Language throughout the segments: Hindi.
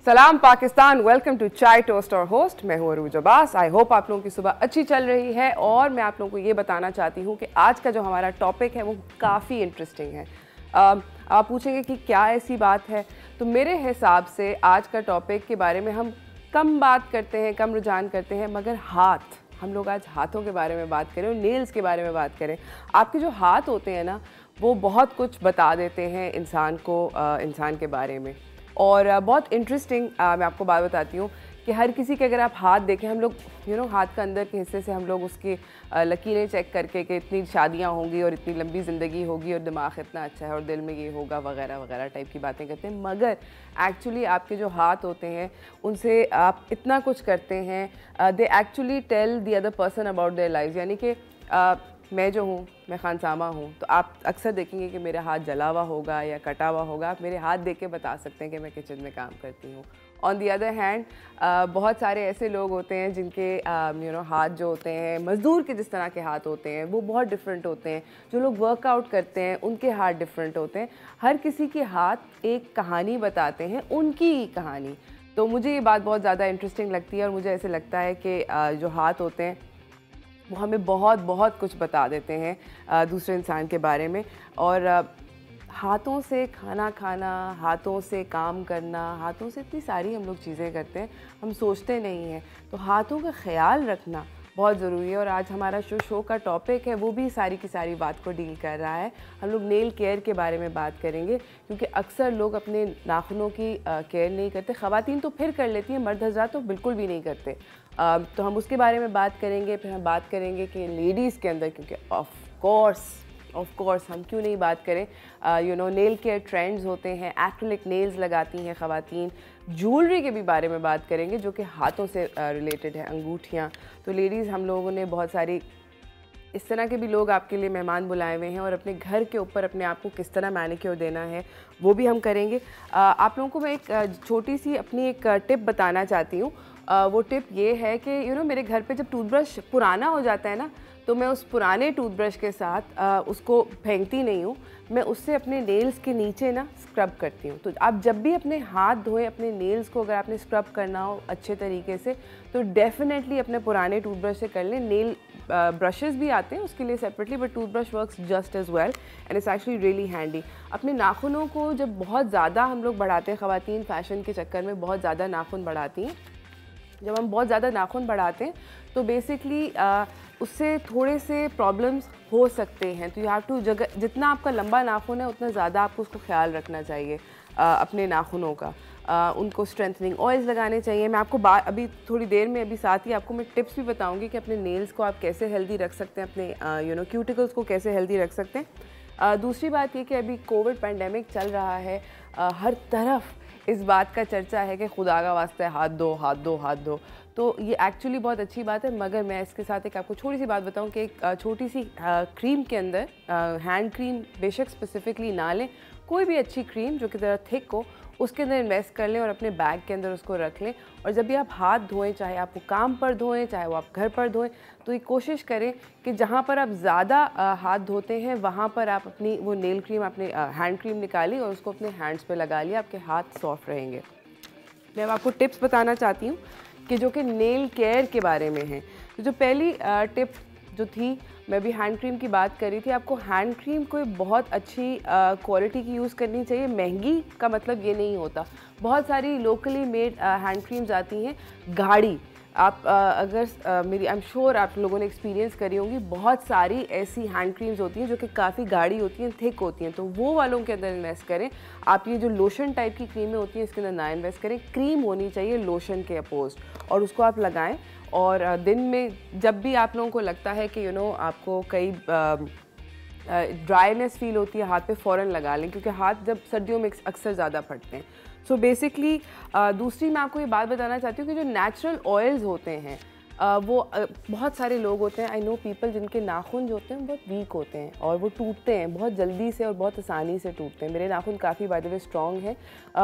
सलाम पाकिस्तान, वेलकम टू चाय टोस्ट और होस्ट। मैं हूँ अरूज अब्बास। आई होप आप लोगों की सुबह अच्छी चल रही है और मैं आप लोगों को ये बताना चाहती हूँ कि आज का जो हमारा टॉपिक है वो काफ़ी इंटरेस्टिंग है। आप पूछेंगे कि क्या ऐसी बात है, तो मेरे हिसाब से आज का टॉपिक के बारे में हम कम बात करते हैं, कम रुझान करते हैं, मगर हम लोग आज हाथों के बारे में बात करें और नेल्स के बारे में बात करें। आपके जो हाथ होते हैं ना, वो बहुत कुछ बता देते हैं इंसान को, इंसान के बारे में। और बहुत इंटरेस्टिंग मैं आपको बात बताती हूँ कि हर किसी के अगर आप हाथ देखें, हम लोग हाथ का अंदर के हिस्से से हम लोग उसकी लकीरें चेक करके कि इतनी शादियाँ होंगी और इतनी लंबी ज़िंदगी होगी और दिमाग इतना अच्छा है और दिल में ये होगा वगैरह वगैरह टाइप की बातें करते हैं। मगर एक्चुअली आपके जो हाथ होते हैं उनसे आप इतना कुछ करते हैं। They actually tell the other person about their life. यानी कि मैं जो हूँ, मैं खानसामा हूँ, तो आप अक्सर देखेंगे कि मेरा हाथ जला हुआ होगा या कटा हुआ होगा। आप मेरे हाथ देख के बता सकते हैं कि मैं किचन में काम करती हूँ। ऑन दी अदर हैंड बहुत सारे ऐसे लोग होते हैं जिनके हाथ जो होते हैं, मज़दूर के जिस तरह के हाथ होते हैं वो बहुत डिफरेंट होते हैं। जो लोग वर्कआउट करते हैं उनके हाथ डिफरेंट होते हैं। हर किसी के हाथ एक कहानी बताते हैं, उनकी कहानी। तो मुझे ये बात बहुत ज़्यादा इंटरेस्टिंग लगती है और मुझे ऐसे लगता है कि जो हाथ होते हैं वो हमें बहुत बहुत कुछ बता देते हैं दूसरे इंसान के बारे में। और हाथों से खाना खाना, हाथों से काम करना, हाथों से इतनी सारी हम लोग चीज़ें करते हैं, हम सोचते नहीं हैं। तो हाथों का ख्याल रखना बहुत ज़रूरी है। और आज हमारा जो शो का टॉपिक है वो भी सारी की सारी बात को डील कर रहा है। हम लोग नेल केयर के बारे में बात करेंगे, क्योंकि अक्सर लोग अपने नाखूनों की केयर नहीं करते। ख़वातीन तो फिर कर लेती हैं, मर्द हज़रात तो बिल्कुल भी नहीं करते। तो हम उसके बारे में बात करेंगे। फिर हम बात करेंगे कि लेडीज़ के अंदर, क्योंकि ऑफ कोर्स हम क्यों नहीं बात करें, नेल केयर ट्रेंड्स होते हैं। एक्रिलिक नेल्स लगाती हैं ख़वातीन। ज्वेलरी के भी बारे में बात करेंगे जो कि हाथों से रिलेटेड है, अंगूठियाँ। तो लेडीज़, हम लोगों ने बहुत सारी इस तरह के भी लोग आपके लिए मेहमान बुलाए हुए हैं और अपने घर के ऊपर अपने आप को किस तरह मैनिक्योर देना है वो भी हम करेंगे। आप लोगों को मैं एक छोटी सी अपनी एक टिप बताना चाहती हूँ। वो टिप ये है कि मेरे घर पे जब टूथब्रश पुराना हो जाता है ना, तो मैं उस पुराने टूथब्रश के साथ उसको फेंकती नहीं हूँ, मैं उससे अपने नेल्स के नीचे ना स्क्रब करती हूँ। तो आप जब भी अपने हाथ धोएं, अपने नेल्स को अगर आपने स्क्रब करना हो अच्छे तरीके से, तो डेफिनेटली अपने पुराने टूथब्रश से कर लें। नेल ब्रशेज़ भी आते हैं उसके लिए separately, but toothbrush works just as well and it's actually really handy. अपने नाखूनों को जब बहुत ज़्यादा हम लोग बढ़ाते हैं, ख़वातीन फ़ैशन के चक्कर में बहुत ज़्यादा नाखून बढ़ाती हैं। जब हम बहुत ज़्यादा नाखून बढ़ाते हैं तो बेसिकली उससे थोड़े से प्रॉब्लम्स हो सकते हैं। तो यू हैव टू, जितना आपका लंबा नाखून है उतना ज़्यादा आपको उसको ख्याल रखना चाहिए अपने नाखूनों का। उनको स्ट्रेंथनिंग ऑयल्स लगाने चाहिए। मैं आपको अभी थोड़ी देर में, अभी साथ ही आपको मैं टिप्स भी बताऊंगी कि अपने नेल्स को आप कैसे हेल्दी रख सकते हैं, अपने क्यूटिकल्स को कैसे हेल्दी रख सकते हैं। दूसरी बात ये कि अभी कोविड पैंडेमिक चल रहा है, हर तरफ इस बात का चर्चा है कि खुदा का वास्ता है हाथ दो, हाथ दो, हाथ दो। तो ये एक्चुअली बहुत अच्छी बात है, मगर मैं इसके साथ एक आपको छोटी सी बात बताऊं कि एक छोटी सी क्रीम के अंदर, हैंड क्रीम बेशक स्पेसिफिकली ना लें, कोई भी अच्छी क्रीम जो कि ज़रा थिक हो उसके अंदर इन्वेस्ट कर लें और अपने बैग के अंदर उसको रख लें। और जब भी आप हाथ धोएं, चाहे आप वो काम पर धोएं, चाहे वो आप घर पर धोएं, तो ये कोशिश करें कि जहाँ पर आप ज़्यादा हाथ धोते हैं वहाँ पर आप अपनी वो नेल क्रीम, अपने हैंड क्रीम निकाली और उसको अपने हैंड्स पे लगा लिया, आपके हाथ सॉफ्ट रहेंगे। मैं आपको टिप्स बताना चाहती हूँ कि जो कि नेल केयर के बारे में है। तो जो पहली टिप जो थी, मैं भी हैंड क्रीम की बात कर रही थी। आपको हैंड क्रीम कोई बहुत अच्छी क्वालिटी की यूज़ करनी चाहिए। महंगी का मतलब ये नहीं होता, बहुत सारी लोकली मेड हैंड क्रीम्स आती हैं गाढ़ी। आप अगर मेरी, आई एम श्योर आप लोगों ने एक्सपीरियंस करी होंगी, बहुत सारी ऐसी हैंड क्रीम्स होती हैं जो कि काफ़ी गाढ़ी होती हैं, थिक होती हैं। तो वो वालों के अंदर इन्वेस्ट करें। आप ये जो लोशन टाइप की क्रीमें होती हैं इसके अंदर ना इन्वेस्ट करें। क्रीम होनी चाहिए लोशन के अपोज, और उसको आप लगाएं। और दिन में जब भी आप लोगों को लगता है कि आपको कई ड्राइनेस फील होती है हाथ पे, फ़ौरन लगा लें, क्योंकि हाथ जब सर्दियों में अक्सर ज़्यादा फटते हैं। सो बेसिकली दूसरी मैं आपको ये बात बताना चाहती हूँ कि जो नेचुरल ऑयल्स होते हैं बहुत सारे लोग होते हैं, आई नो पीपल, जिनके नाखून जो होते हैं बहुत वीक होते हैं और वो टूटते हैं बहुत जल्दी से और बहुत आसानी से टूटते हैं। मेरे नाखून काफ़ी बाय द वे स्ट्रॉन्ग है।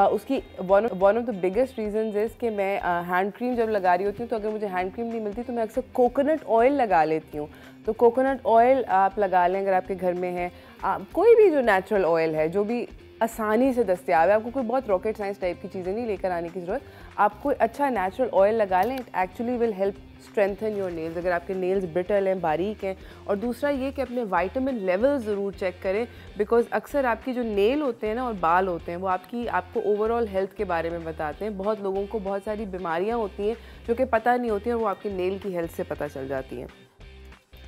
उसकी one of the biggest reasons is कि मैं हैंड क्रीम जब लगा रही होती हूँ, तो अगर मुझे हैंड क्रीम नहीं मिलती तो मैं अक्सर कोकोनट ऑयल लगा लेती हूँ। तो कोकोनट ऑयल आप लगा लें अगर आपके घर में है, कोई भी जो नेचुरल ऑयल है, जो भी आसानी से दस्तयाब है। आपको कोई बहुत रॉकेट साइंस टाइप की चीज़ें नहीं लेकर आने की ज़रूरत। आपको अच्छा नेचुरल ऑयल लगा लें, it actually will help strengthen your nails अगर आपके नेल्स ब्रिटल हैं, बारीक हैं। और दूसरा ये कि अपने विटामिन लेवल ज़रूर चेक करें, बिकॉज अक्सर आपकी जो नेल होते हैं ना और बाल होते हैं वो आपको ओवरऑल हेल्थ के बारे में बताते हैं। बहुत लोगों को बहुत सारी बीमारियाँ होती हैं जो कि पता नहीं होती हैं और वो आपके नेल की हेल्थ से पता चल जाती हैं।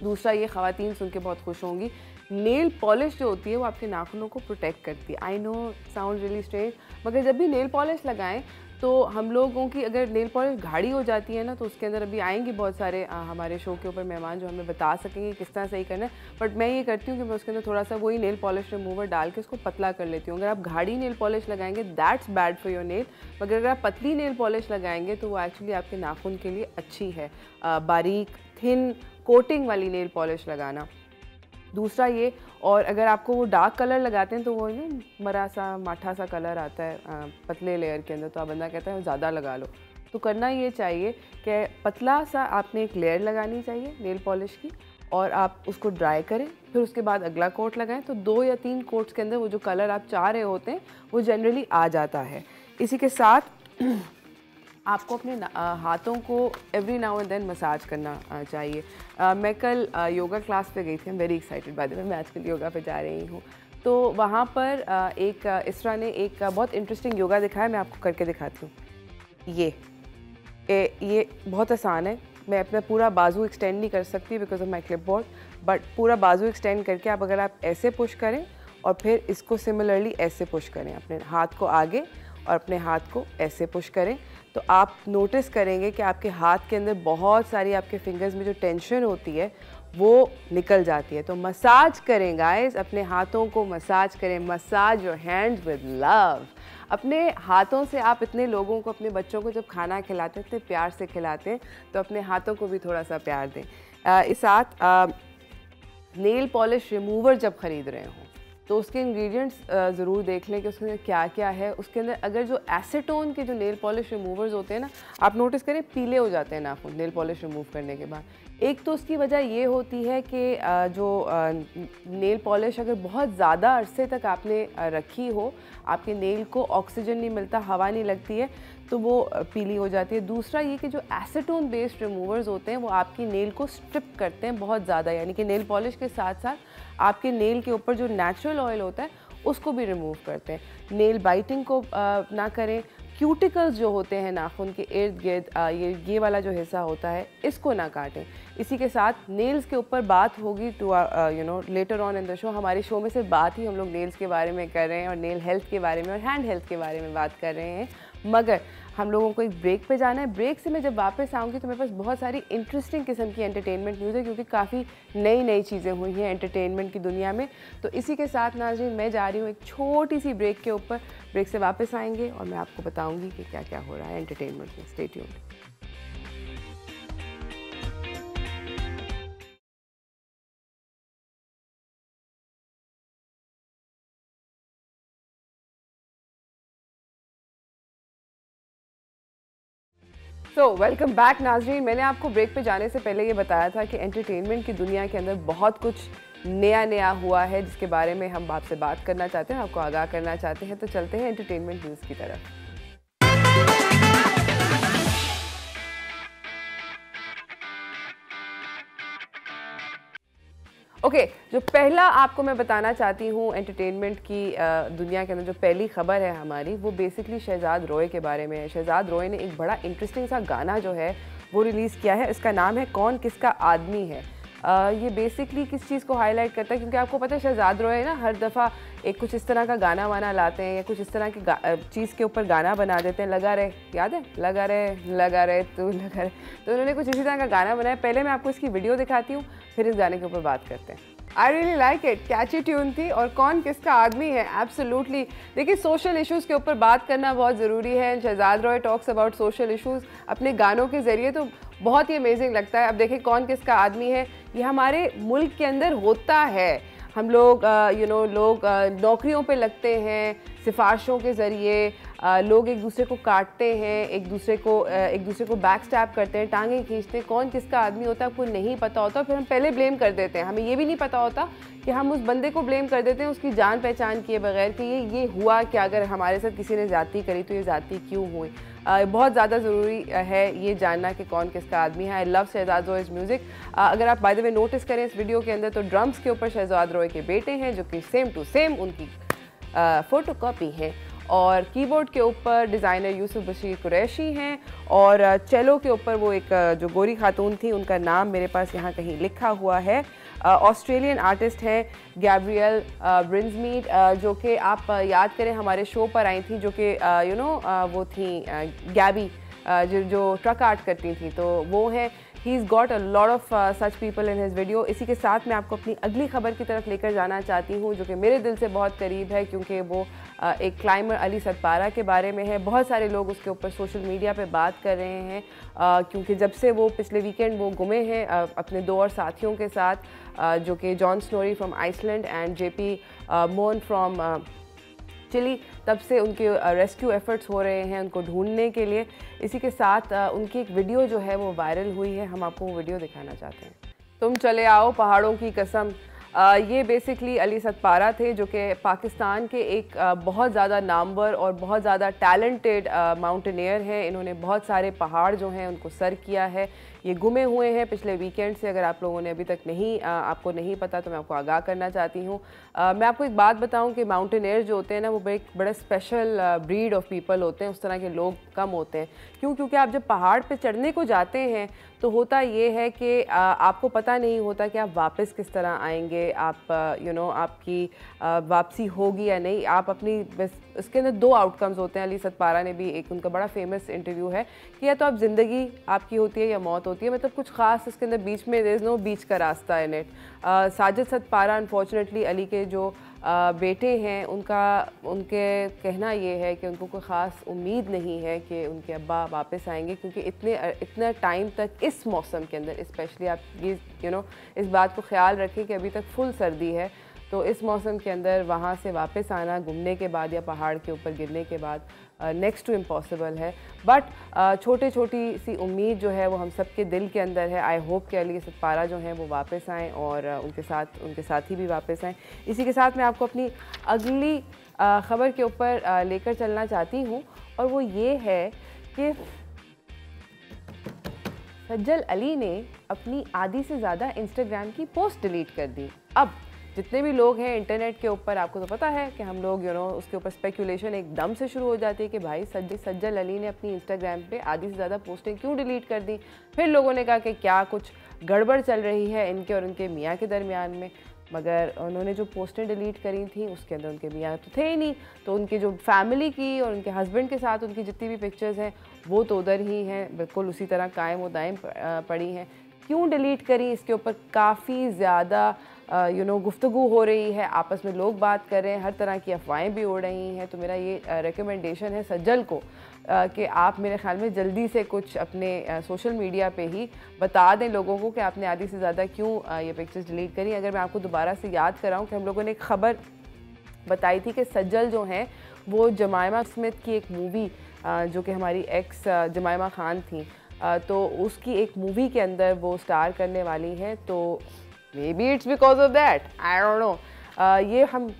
दूसरा ये, ख़वातीन सुन के बहुत खुश होंगी, नेल पॉलिश जो होती है वो आपके नाखूनों को प्रोटेक्ट करती है। I know sound really strange, मगर जब भी नेल पॉलिश लगाएं तो हम लोगों की अगर नेल पॉलिश गाढ़ी हो जाती है ना, तो उसके अंदर अभी आएंगे बहुत सारे हमारे शो के ऊपर मेहमान जो हमें बता सकेंगे किस तरह सही करना है। बट मैं ये करती हूँ कि मैं उसके अंदर थोड़ा सा वही नेल पॉलिश रिमूवर डाल के उसको पतला कर लेती हूँ। अगर आप गाढ़ी नेल पॉलिश लगाएंगे that's bad for your nail, मगर अगर आप पतली नेल पॉलिश लगाएंगे तो वो एक्चुअली आपके नाखून के लिए अच्छी है। बारीक थिन कोटिंग वाली नेल पॉलिश लगाना। दूसरा ये, और अगर आपको वो डार्क कलर लगाते हैं तो वो ना मरा सा माठा सा कलर आता है पतले लेयर के अंदर, तो आप बंदा कहता है ज़्यादा लगा लो। तो करना ये चाहिए कि पतला सा आपने एक लेयर लगानी चाहिए नेल पॉलिश की, और आप उसको ड्राई करें, फिर उसके बाद अगला कोट लगाएं। तो 2 या 3 कोट्स के अंदर वो जो कलर आप चाह रहे होते हैं वो जनरली आ जाता है। इसी के साथ आपको अपने हाथों को every now and then massage करना चाहिए। मैं कल योगा क्लास पे गई थी, I am very excited by the way, मैं आजकल योगा पे जा रही हूँ। तो वहाँ पर एक इसरा ने एक बहुत इंटरेस्टिंग योगा दिखाया, मैं आपको करके दिखाती हूँ। ये बहुत आसान है। मैं अपना पूरा बाजू एक्सटेंड नहीं कर सकती because of my clipboard, but पूरा बाजू एक्सटेंड करके अगर आप ऐसे पुश करें और फिर इसको सिमिलरली ऐसे पुश करें, अपने हाथ को आगे और अपने हाथ को ऐसे पुश करें, तो आप नोटिस करेंगे कि आपके हाथ के अंदर बहुत सारी आपके फिंगर्स में जो टेंशन होती है वो निकल जाती है। तो मसाज करें गाइस, अपने हाथों को मसाज करें। Massage your hands with love. अपने हाथों से आप इतने लोगों को, अपने बच्चों को जब खाना खिलाते हैं, इतने प्यार से खिलाते हैं, तो अपने हाथों को भी थोड़ा सा प्यार दें। इस साथ नेल पॉलिश रिमूवर जब ख़रीद रहे हों तो उसके इंग्रेडिएंट्स ज़रूर देख लें कि उसके अंदर क्या क्या है। उसके अंदर अगर जो एसीटोन के जो नेल पॉलिश रिमूवर्स होते हैं ना, आप नोटिस करें पीले हो जाते हैं नाखून नेल पॉलिश रिमूव करने के बाद। एक तो उसकी वजह ये होती है कि जो नेल पॉलिश अगर बहुत ज़्यादा अरसे तक आपने रखी हो, आपके नेल को ऑक्सीजन नहीं मिलता, हवा नहीं लगती है, तो वो पीली हो जाती है। दूसरा ये कि जो एसीटोन बेस्ड रिमूवर्स होते हैं वो आपकी नेल को स्ट्रिप करते हैं बहुत ज़्यादा, यानी कि नेल पॉलिश के साथ साथ आपके नेल के ऊपर जो नेचुरल ऑयल होता है उसको भी रिमूव करते हैं। नेल बाइटिंग को ना करें। क्यूटिकल्स जो होते हैं नाखून के इर्द गिर्द, ये वाला जो हिस्सा होता है इसको ना काटें। इसी के साथ नेल्स के ऊपर बात होगी to you know later on in the show. हमारे शो में सिर्फ बात ही हम लोग नेल्स के बारे में कर रहे हैं और नेल हेल्थ के बारे में और हैंड हेल्थ के बारे में बात कर रहे हैं, मगर हम लोगों को एक ब्रेक पे जाना है। ब्रेक से मैं जब वापस आऊँगी तो मेरे पास बहुत सारी इंटरेस्टिंग किस्म की एंटरटेनमेंट न्यूज़ है, क्योंकि काफ़ी नई नई चीज़ें हुई हैं एंटरटेनमेंट की दुनिया में। तो इसी के साथ नाज़रीन मैं जा रही हूँ एक छोटी सी ब्रेक के ऊपर। ब्रेक से वापस आएंगे और मैं आपको बताऊँगी कि क्या क्या हो रहा है एंटरटेनमेंट में। Stay tuned. वेलकम बैक नाज़रीन। मैंने आपको ब्रेक पे जाने से पहले ये बताया था कि एंटरटेनमेंट की दुनिया के अंदर बहुत कुछ नया नया हुआ है जिसके बारे में हम आपसे बात करना चाहते हैं, आपको आगाह करना चाहते हैं। तो चलते हैं एंटरटेनमेंट न्यूज़ की तरफ। ओके, जो पहला आपको मैं बताना चाहती हूँ एंटरटेनमेंट की दुनिया के अंदर जो पहली खबर है हमारी, वो बेसिकली शहजाद रॉय के बारे में है। शहजाद रॉय ने एक बड़ा इंटरेस्टिंग सा गाना जो है वो रिलीज़ किया है। इसका नाम है कौन किसका आदमी है। ये बेसिकली किस चीज़ को हाईलाइट करता है, क्योंकि आपको पता है शहजाद रॉय ना हर दफ़ा एक कुछ इस तरह का गाना वाना लाते हैं या कुछ इस तरह की चीज़ के ऊपर गाना बना देते हैं। लगा रहे, याद है, लगा रहे तू लगा रहे, तो उन्होंने कुछ इसी तरह का गाना बनाया। पहले मैं आपको इसकी वीडियो दिखाती हूँ, फिर इस गाने के ऊपर बात करते हैं। I really like it, catchy tune थी। और कौन किसका आदमी है, एब्सोल्युटली। देखिए, सोशल इश्यूज़ के ऊपर बात करना बहुत ज़रूरी है। Shehzad Roy talks about social issues अपने गानों के ज़रिए, तो बहुत ही अमेजिंग लगता है। अब देखिए कौन किसका आदमी है, ये हमारे मुल्क के अंदर होता है। हम लोग लोग नौकरियों पे लगते हैं सिफारिशों के ज़रिए, लोग एक दूसरे को काटते हैं, एक दूसरे को बैक स्टैप करते हैं, टांगें खींचते हैं, कौन किसका आदमी होता है आपको नहीं पता होता, फिर हम पहले ब्लेम कर देते हैं। हमें ये भी नहीं पता होता कि हम उस बंदे को ब्लेम कर देते हैं उसकी जान पहचान किए बगैर कि ये हुआ क्या, अगर हमारे साथ किसी ने ज़्यादती करी तो ये ज़्यादती क्यों हुई। बहुत ज़्यादा ज़रूरी है ये जानना कि कौन किसका आदमी है। I love Shehzad Roy's music. अगर आप बाय द वे नोटिस करें इस वीडियो के अंदर तो ड्रम्स के ऊपर शहजाद रोय के बेटे हैं जो कि सेम टू सेम उनकी फ़ोटो कॉपी हैं, और कीबोर्ड के ऊपर डिज़ाइनर यूसुफ बशीर कुरैशी हैं, और चेलो के ऊपर वो एक जो गोरी खातून थी उनका नाम मेरे पास यहाँ कहीं लिखा हुआ है, ऑस्ट्रेलियन आर्टिस्ट हैं गैब्रियल ब्रिंसमीड, जो कि आप याद करें हमारे शो पर आई थी, जो कि वो थी गैबी जो ट्रक आर्ट करती थी, तो वो है। He is got a lot of such people in his video. इसी के साथ मैं आपको अपनी अगली खबर की तरफ लेकर जाना चाहती हूँ जो कि मेरे दिल से बहुत करीब है, क्योंकि वो एक क्लाइंबर अली सतपारा के बारे में है। बहुत सारे लोग उसके ऊपर सोशल मीडिया पे बात कर रहे हैं, क्योंकि जब से वो पिछले वीकेंड वो गुमे हैं अपने 2 और साथियों के साथ, जो कि John Snorri from Iceland and JP Mon from Chile, तब से उनके रेस्क्यू एफर्ट्स हो रहे हैं उनको ढूंढने के लिए। इसी के साथ उनकी एक वीडियो जो है वो वायरल हुई है, हम आपको वो वीडियो दिखाना चाहते हैं। तुम चले आओ पहाड़ों की कसम। ये बेसिकली अली सतपारा थे जो कि पाकिस्तान के एक बहुत ज़्यादा नामवर और बहुत ज़्यादा टैलेंटेड माउंटेनियर हैं। इन्होंने बहुत सारे पहाड़ जो हैं उनको सर किया है। ये गुमे हुए हैं पिछले वीकेंड से। अगर आप लोगों ने अभी तक आपको नहीं पता तो मैं आपको आगाह करना चाहती हूँ। मैं आपको एक बात बताऊँ कि माउंटेनियर जो होते हैं ना वो बड़े स्पेशल ब्रीड ऑफ पीपल होते हैं, उस तरह के लोग कम होते हैं। क्योंकि आप जब पहाड़ पर चढ़ने को जाते हैं तो होता ये है कि आपको पता नहीं होता कि आप वापस किस तरह आएंगे, आप आपकी वापसी होगी या नहीं। आप अपनी बस इसके अंदर 2 आउटकम्स होते हैं। अली सतपारा ने भी एक उनका बड़ा फेमस इंटरव्यू है कि या तो आप ज़िंदगी आपकी होती है या मौत होती है, मतलब कुछ ख़ास इसके अंदर बीच में देयर इज़ नो बीच का रास्ता in it. Sajid Satpara unfortunately Ali के जो बेटे हैं उनके कहना ये है कि उनको कोई ख़ास उम्मीद नहीं है कि उनके अब्बा वापस आएंगे, क्योंकि इतना टाइम तक इस मौसम के अंदर स्पेशली आप ये इस बात को ख्याल रखें कि अभी तक फुल सर्दी है, तो इस मौसम के अंदर वहाँ से वापस आना घूमने के बाद या पहाड़ के ऊपर गिरने के बाद नेक्स्ट टू इम्पॉसिबल है। बट छोटी सी उम्मीद जो है वो हम सबके दिल के अंदर है। आई होप कि अली सतपारा जो हैं वो वापस आएँ और उनके साथी भी वापस आएँ। इसी के साथ मैं आपको अपनी अगली ख़बर के ऊपर लेकर चलना चाहती हूँ, और वो ये है कि सज्जल अली ने अपनी आधी से ज़्यादा इंस्टाग्राम की पोस्ट डिलीट कर दी। अब जितने भी लोग हैं इंटरनेट के ऊपर, आपको तो पता है कि हम लोग उसके ऊपर स्पेकुलेशन एकदम से शुरू हो जाती है कि भाई सज्जल अली ने अपनी इंस्टाग्राम पे आधी से ज़्यादा पोस्टें क्यों डिलीट कर दी। फिर लोगों ने कहा कि क्या कुछ गड़बड़ चल रही है इनके और उनके मियाँ के दरमियान में, मगर उन्होंने जो पोस्टें डिलीट करी थी उसके अंदर उनके मियाँ तो थे ही नहीं, तो उनकी जो फैमिली की और उनके हस्बैंड के साथ उनकी जितनी भी पिक्चर्स हैं वो तो उधर ही हैं, बिल्कुल उसी तरह कायम व दायम पड़ी हैं। क्यों डिलीट करी, इसके ऊपर काफ़ी ज़्यादा गुफ्तगू हो रही है, आपस में लोग बात कर रहे हैं, हर तरह की अफवाहें भी उड़ रही हैं। तो मेरा ये रिकमेंडेशन है सज्जल को कि आप मेरे ख्याल में जल्दी से कुछ अपने सोशल मीडिया पे ही बता दें लोगों को कि आपने आधी से ज़्यादा क्यों ये पिक्चर्स डिलीट करी। अगर मैं आपको दोबारा से याद कराऊँ कि हम लोगों ने एक ख़बर बताई थी कि सज्जल जो हैं वो जमायमा स्मिथ की एक मूवी जो कि हमारी एक्स जमायमा खान थी, तो उसकी एक मूवी के अंदर वो स्टार करने वाली हैं, तो may be it's because of that, I don't know. ये हम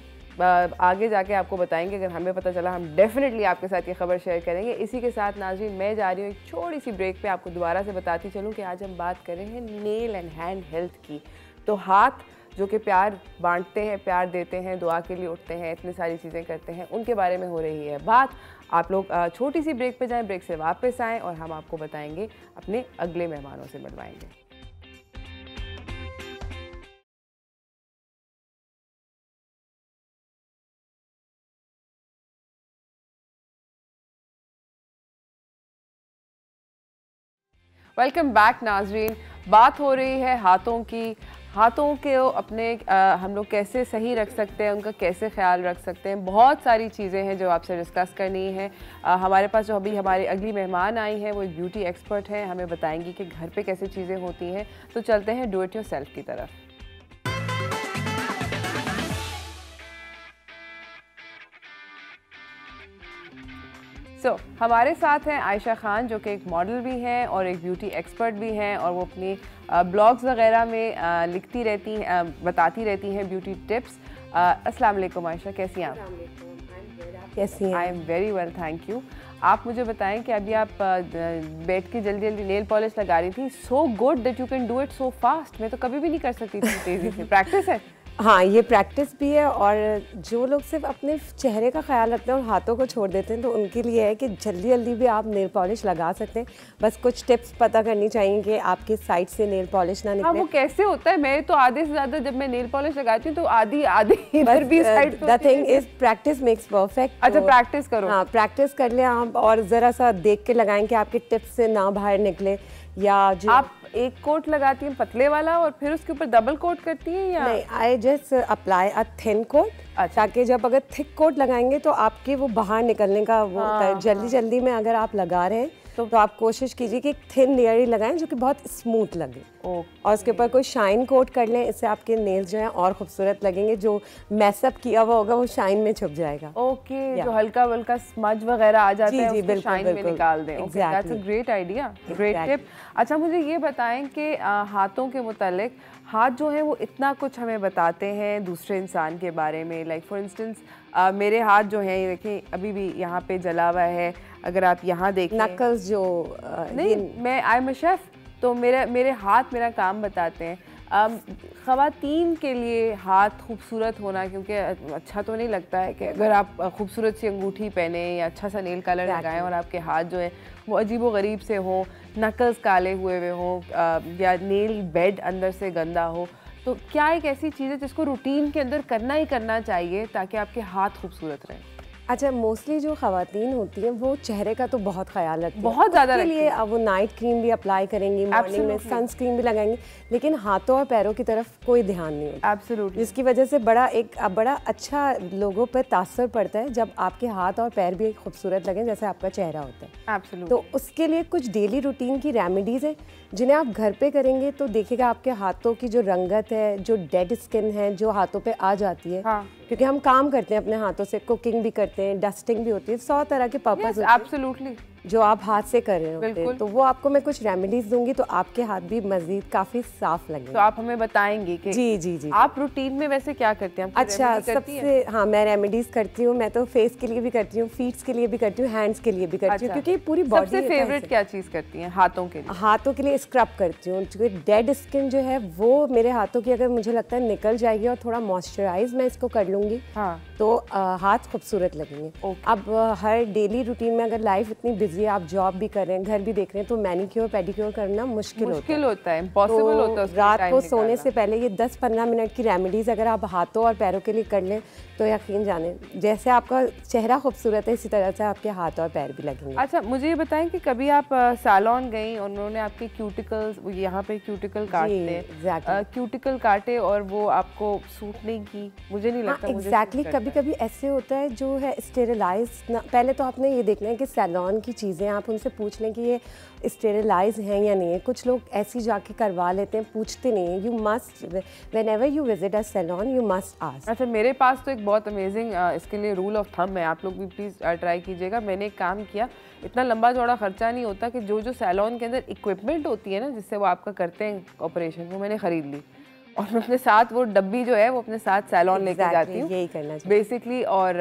आगे जाके आपको बताएंगे, अगर हमें पता चला हम डेफिनेटली आपके साथ ये खबर शेयर करेंगे। इसी के साथ नाज़रीन मैं जा रही हूँ एक छोटी सी ब्रेक पे, आपको दोबारा से बताती चलूँ कि आज हम बात कर रहे हैं नेल एंड हैंड हेल्थ की। तो हाथ जो कि प्यार बांटते हैं, प्यार देते हैं, दुआ के लिए उठते हैं, इतनी सारी चीज़ें करते हैं, उनके बारे में हो रही है बात। आप लोग छोटी सी ब्रेक पे जाएं, ब्रेक से वापस आएँ और हम आपको बताएंगे, अपने अगले मेहमानों से मिलवाएंगे। वेलकम बैक नाजरीन। बात हो रही है हाथों की। हाथों के अपने हम लोग कैसे सही रख सकते हैं, उनका कैसे ख्याल रख सकते हैं, बहुत सारी चीज़ें हैं जो आपसे डिस्कस करनी है। हमारे पास जो अभी हमारी अगली मेहमान आई हैं वो एक ब्यूटी एक्सपर्ट हैं, हमें बताएंगी कि घर पे कैसे चीज़ें होती हैं। तो चलते हैं डू इट योर सेल्फ की तरफ। हमारे साथ हैं आयशा खान जो कि एक मॉडल भी हैं और एक ब्यूटी एक्सपर्ट भी हैं और वो अपनी ब्लॉग्स वगैरह में लिखती रहती हैं, बताती रहती हैं ब्यूटी टिप्स। अस्सलाम वालेकुम आयशा, कैसी हैं आप? कैसी हैं? आई am very well, thank you. आप मुझे बताएं कि अभी आप बैठ के जल्दी जल्दी नेल पॉलिश लगा रही थी। So good that you can do it so fast. मैं तो कभी भी नहीं कर सकती थी तेज़ी से। प्रैक्टिस है? हाँ, ये प्रैक्टिस भी है, और जो लोग सिर्फ अपने चेहरे का ख्याल रखते हैं और हाथों को छोड़ देते हैं तो उनके लिए है कि जल्दी जल्दी भी आप नेल पॉलिश लगा सकते हैं। बस कुछ टिप्स पता करनी चाहिए कि आपके साइड से नेल पॉलिश ना निकले। हाँ, वो कैसे होता है? मैं तो आधे से ज़्यादा जब मैं नेल पॉलिश लगाती हूँ तो आधी इधर भी side. The thing is practice makes perfect. अच्छा, प्रैक्टिस करो। हाँ, प्रैक्टिस कर लें आप, और ज़रा सा देख के लगाएं कि आपके टिप्स से ना बाहर निकले। या जो आप एक कोट लगाती हैं पतले वाला और फिर उसके ऊपर डबल कोट करती हैं या नहीं? I just apply a thin coat, ताकि जब अगर थिक कोट लगाएंगे तो आपके वो बाहर निकलने का वो होता है। जल्दी जल्दी में अगर आप लगा रहे हैं तो आप कोशिश कीजिए कि एक थिन लेयर ही लगाएं जो कि बहुत स्मूथ लगे। और उसके ऊपर कोई शाइन कोट कर लें, इससे आपके नेल्स जो हैं और खूबसूरत लगेंगे। जो मैसअप किया हुआ होगा वो शाइन में छुप जाएगा। ओके, जो हल्का हल्का स्मज वगैरह आ जाता है उसको शाइन में निकाल दें। Exactly. That's a great idea, great tip. अच्छा, मुझे ये बताएं कि हाथों के मुतालिक, हाथ जो है वो इतना कुछ हमें बताते हैं दूसरे इंसान के बारे में। लाइक फॉर इंस्टेंस मेरे हाथ जो हैं, देखें अभी भी यहाँ पे जला हुआ है। अगर आप यहाँ देखें, नकल्स जो नहीं, मैं आई एम अ शेफ, तो मेरे हाथ मेरा काम बताते हैं। ख़वातीन के लिए हाथ खूबसूरत होना, क्योंकि अच्छा तो नहीं लगता है कि अगर आप खूबसूरत सी अंगूठी पहने या अच्छा सा नेल कलर लगाएं और आपके हाथ जो है वो अजीब व गरीब से हों, नकल्स काले हुए हुए हों, या नेल बेड अंदर से गंदा हो, तो क्या एक ऐसी चीज़ है जिसको रूटीन के अंदर करना ही करना चाहिए ताकि आपके हाथ खूबसूरत रहें? अच्छा, मोस्टली जो ख़वातीन होती हैं वो चेहरे का तो बहुत ख्याल रखती हैं, बहुत ज़्यादा के लिए अब वो नाइट क्रीम भी अप्लाई करेंगी, मॉर्निंग में सनस्क्रीन भी लगाएंगी, लेकिन हाथों और पैरों की तरफ कोई ध्यान नहीं होता। एब्सोल्युटली। जिसकी वजह से बड़ा अच्छा लोगों पर तासर पड़ता है जब आपके हाथ और पैर भी खूबसूरत लगें जैसे आपका चेहरा होता है। एब्सोल्युटली। तो उसके लिए कुछ डेली रूटीन की रेमेडीज़ हैं जिन्हें आप घर पे करेंगे तो देखिएगा आपके हाथों की जो रंगत है, जो डेड स्किन है जो हाथों पे आ जाती है। हाँ। क्योंकि हम काम करते हैं अपने हाथों से, कुकिंग भी करते हैं, डस्टिंग भी होती है, 100 तरह के पर्पस होते हैं एब्सोल्युटली जो आप हाथ से कर रहे होते हैं। तो वो आपको मैं कुछ रेमेडीज दूंगी तो आपके हाथ भी मजीद काफी साफ लगेंगे। तो आप हमें बताएंगे कि जी आप रूटीन में वैसे क्या करते हैं? अच्छा, सबसे हाँ, मैं रेमेडीज करती हूँ। मैं तो फेस के लिए भी करती हूँ, फीट्स के लिए भी करती हूँ, हैंड्स के लिए भी करती हूँ। क्योंकि पूरी बॉडी। सबसे फेवरेट क्या चीज़ करती हैं हाथों के लिए? हाथों के लिए स्क्रब करती हूँ, क्योंकि डेड स्किन जो है वो मेरे हाथों की अगर मुझे लगता है निकल जाएगी और थोड़ा मॉइस्चराइज मैं इसको कर लूँगी, हाँ, तो हाथ खूबसूरत लगेंगे। अब हर डेली रूटीन में अगर लाइफ इतनी बिजी है, आप जॉब भी कर रहे हैं, घर भी देख रहे हैं, तो मैनीक्योर पेडिक्योर करना मुश्किल होता है, इम्पॉसिबल होता है। रात को सोने से पहले ये 10-15 मिनट की रेमेडीज अगर आप हाथों और पैरों के लिए कर लें तो यकीन जाने जैसे आपका चेहरा खूबसूरत है इसी तरह से आपके हाथ और पैर भी लगेंगे। अच्छा, मुझे ये बताएं कि कभी आप सैलून गई और उन्होंने आपके क्यूटिकल्स, यहाँ पे क्यूटिकल काटते, क्यूटिकल काटे और वो आपको सूट नहीं की? मुझे नहीं लगता। एग्जैक्टली, कभी कभी ऐसे होता है जो है स्टेरिलाइज। पहले तो आपने ये देखना है कि सैलून की चीज़ें आप उनसे पूछ लें कि ये स्टेरिलाइज हैं या नहीं है। कुछ लोग ऐसी जाके करवा लेते हैं, पूछते नहीं हैं। You must, whenever you visit a salon you must ask. अच्छा, मेरे पास तो एक बहुत अमेजिंग इसके लिए रूल ऑफ थंब है, आप लोग भी प्लीज़ ट्राई कीजिएगा। मैंने एक काम किया, इतना लंबा चौड़ा खर्चा नहीं होता कि जो सैलून के अंदर इक्विपमेंट होती है ना जिससे वो आपका करते हैं ऑपरेशन, वो मैंने ख़रीद ली और मैं अपने साथ वो डब्बी जो है वो अपने साथ सैलून लेके जाती हूँ। यही करना चाहिए बेसिकली। और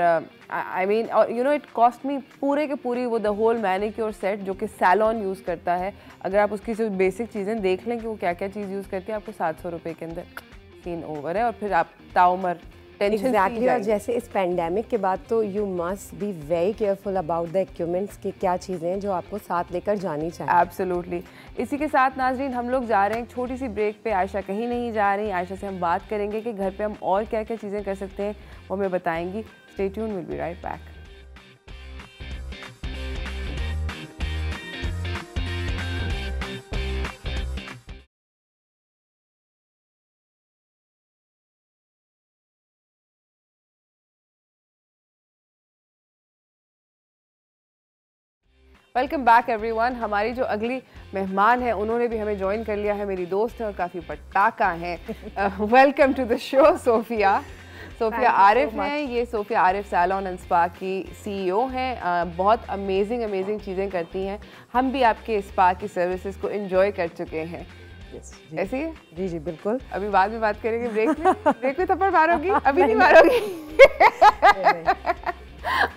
आई मीन, और you know it cost me पूरे के पूरी वो द होल मैनिक्योर सेट जो कि सैलून यूज़ करता है। अगर आप उसकी जो बेसिक चीज़ें देख लें कि वो क्या क्या चीज़ यूज़ करती है, आपको 700 रुपये के अंदर सीन ओवर है और फिर आप ताउमर एग्जैक्टली। और जैसे इस पैंडेमिक के बाद तो you must be very careful about the equipments की क्या चीज़ें हैं जो आपको साथ लेकर जानी चाहिए। एब्सोल्युटली। इसी के साथ नाजरीन हम लोग जा रहे हैं एक छोटी सी ब्रेक पे। आयशा कहीं नहीं जा रही। आयशा से हम बात करेंगे कि घर पे हम और क्या क्या चीज़ें कर सकते हैं, वो हमें बताएंगी। Stay tuned, will be right back. Welcome back everyone. हमारी जो अगली मेहमान है उन्होंने भी हमें ज्वाइन कर लिया है। मेरी दोस्त है और काफ़ी पटाखा हैं। Welcome to the show Sophia. Sophia Arif हैं, ये Sophia Arif salon and spa की CEO हैं। बहुत अमेजिंग चीज़ें करती हैं। हम भी आपके स्पा की सर्विसेज को एंजॉय कर चुके हैं। ऐसे ही? जी जी बिल्कुल। अभी बाद में बात करेंगे ब्रेक में थप्पड़ मारोगी? अभी नहीं मारोगी?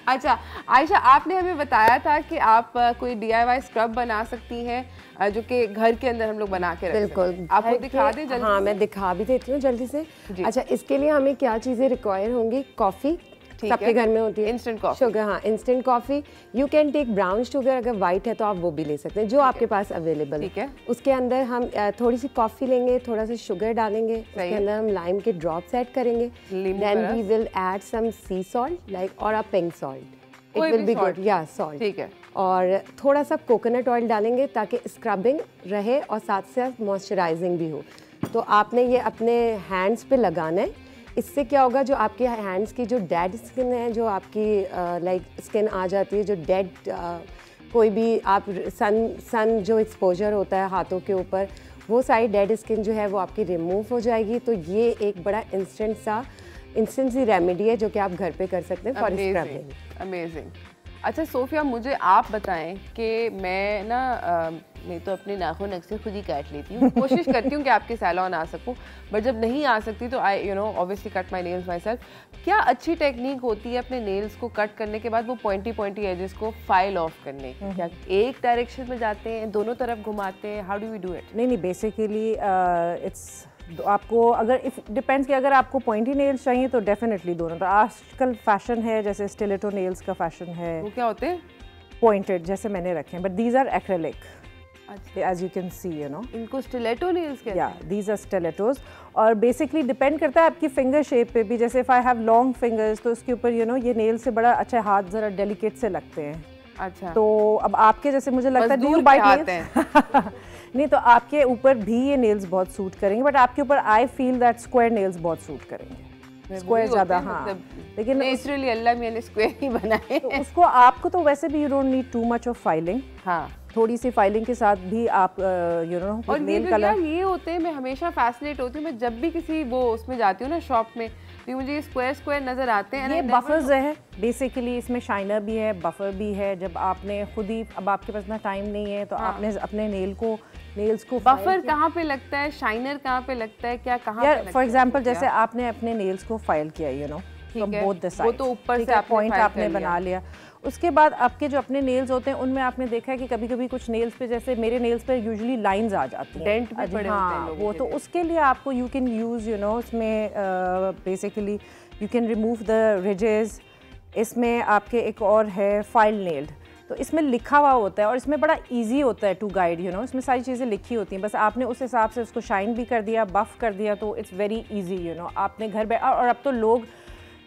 अच्छा आयशा, आपने हमें बताया था कि आप कोई DIY स्क्रब बना सकती हैं जो कि घर के अंदर हम लोग बना के रख सकते हैं। बिल्कुल, आपको दिखा दें जल्दी? हाँ, मैं दिखा भी देती हूँ जल्दी से। अच्छा, इसके लिए हमें क्या चीज़ें रिक्वायर होंगी? कॉफ़ी सबके घर में होती है, इंस्टेंट कॉफी, शुगर, हाँ instant coffee. You can take brown sugar, अगर वाइट है तो आप वो भी ले सकते हैं, जो आपके पास अवेलेबल है। उसके अंदर हम थोड़ी सी कॉफ़ी लेंगे, थोड़ा सा शुगर डालेंगे, उसके अंदर हम लाइम के ड्रॉप्स ऐड करेंगे, then we will add some sea salt like और a pink salt, it will be good, या सॉल्ट, ठीक है। और थोड़ा सा कोकोनट ऑयल डालेंगे ताकि स्क्रबिंग रहे और साथ साथ मॉइस्चराइजिंग भी हो। तो आपने ये अपने हैंड्स पे लगाना है। इससे क्या होगा, जो आपके हैंड्स की जो डेड स्किन है, जो आपकी लाइक स्किन आ जाती है, जो डेड कोई भी आप सन जो एक्सपोजर होता है हाथों के ऊपर, वो सारी डेड स्किन जो है वो आपकी रिमूव हो जाएगी। तो ये एक बड़ा इंस्टेंट सी रेमेडी है जो कि आप घर पे कर सकते हैं फॉर स्क्रबिंग। अमेजिंग। अच्छा सोफिया, मुझे आप बताएं कि मैं ना मैं तो अपने नाखून अक्सर खुद ही काट लेती हूँ, कोशिश करती हूँ कि आपके सैलून आ सकूँ, बट जब नहीं आ सकती तो I obviously cut my nails my self. क्या अच्छी टेक्निक होती है अपने नेल्स को कट करने के बाद वो पॉइंटी एजेस को फाइल ऑफ करने की? क्या एक डायरेक्शन में जाते हैं, दोनों तरफ घुमाते हैं, how do we do it? नहीं, बेसिकली इट्स आपको अगर इफ डिपेंड्स कि अगर आपको पॉइंटी नेल्स चाहिए तो डेफिनेटली दोनों। तो आजकल फैशन है जैसे स्टिलेटो नेल्स का फैशन है, वो क्या होते हैं? पॉइंटेड जैसे मैंने रखे हैं, but these are acrylic, as you can see, इनको स्टिलेटो नेल्स कहते हैं? या दीज आर स्टिलेटोज। और बेसिकली डिपेंड करता है आपकी फिंगर शेप पे भी। जैसे if I have long fingers तो उसके ऊपर ये नेल से बड़ा अच्छा हाथ जरा डेलिकेट से लगते हैं। अच्छा, तो अब आपके जैसे मुझे लगता है डू यू बाइट नेल्स? नहीं, तो आपके ऊपर भी ये नेल्स बहुत सूट करेंगे, बट आपके ऊपर I feel that square nails बहुत सूट करेंगे, स्क्वायर ज़्यादा। हाँ, लेकिन नेचुरली अल्लाह मियां ने स्क्वायर ही बनाए तो उसको आपको तो वैसे भी you don't need too much of filing. हाँ, थोड़ी सी फाइलिंग के साथ भी आप और नेल कलर ये होते हैं। मैं हमेशा फैसिनेट होती हूँ, मैं जब भी किसी वो उसमें जाती हूँ ना शॉप में, तो मुझे ये स्क्वायर नज़र आते हैं। ये बफर्स है बेसिकली, इसमें शाइनर भी है, बफर भी है। जब आपने खुद ही, अब आपके पास ना टाइम नहीं है तो आपने अपने नेल्स को बफर कहाँ पे लगता है, शाइनर कहाँ पे लगता है, क्या कहाँ पे लगता है? फॉर एग्जांपल जैसे आपने अपने नेल्स को फाइल किया, वो तो ऊपर से पॉइंट आपने बना लिया। उसके बाद आपके जो अपने नेल्स होते हैं उनमें आपने देखा है कि कभी कभी कुछ नेल्स पे, जैसे मेरे नेल्स पे यूजुअली लाइंस आ जाती हैं, डेंट भी पड़े होते हैं वो तो उसके लिए आपको यू कैन यूज़ उसमें basically you can remove the ridges. इसमें आपके एक और है फाइल नेल्ड, तो इसमें लिखा हुआ होता है और इसमें बड़ा इजी होता है टू गाइड, इसमें सारी चीज़ें लिखी होती हैं, बस आपने उस हिसाब से उसको शाइन भी कर दिया, बफ कर दिया, तो इट्स वेरी इजी। आपने घर बैठ, और अब तो लोग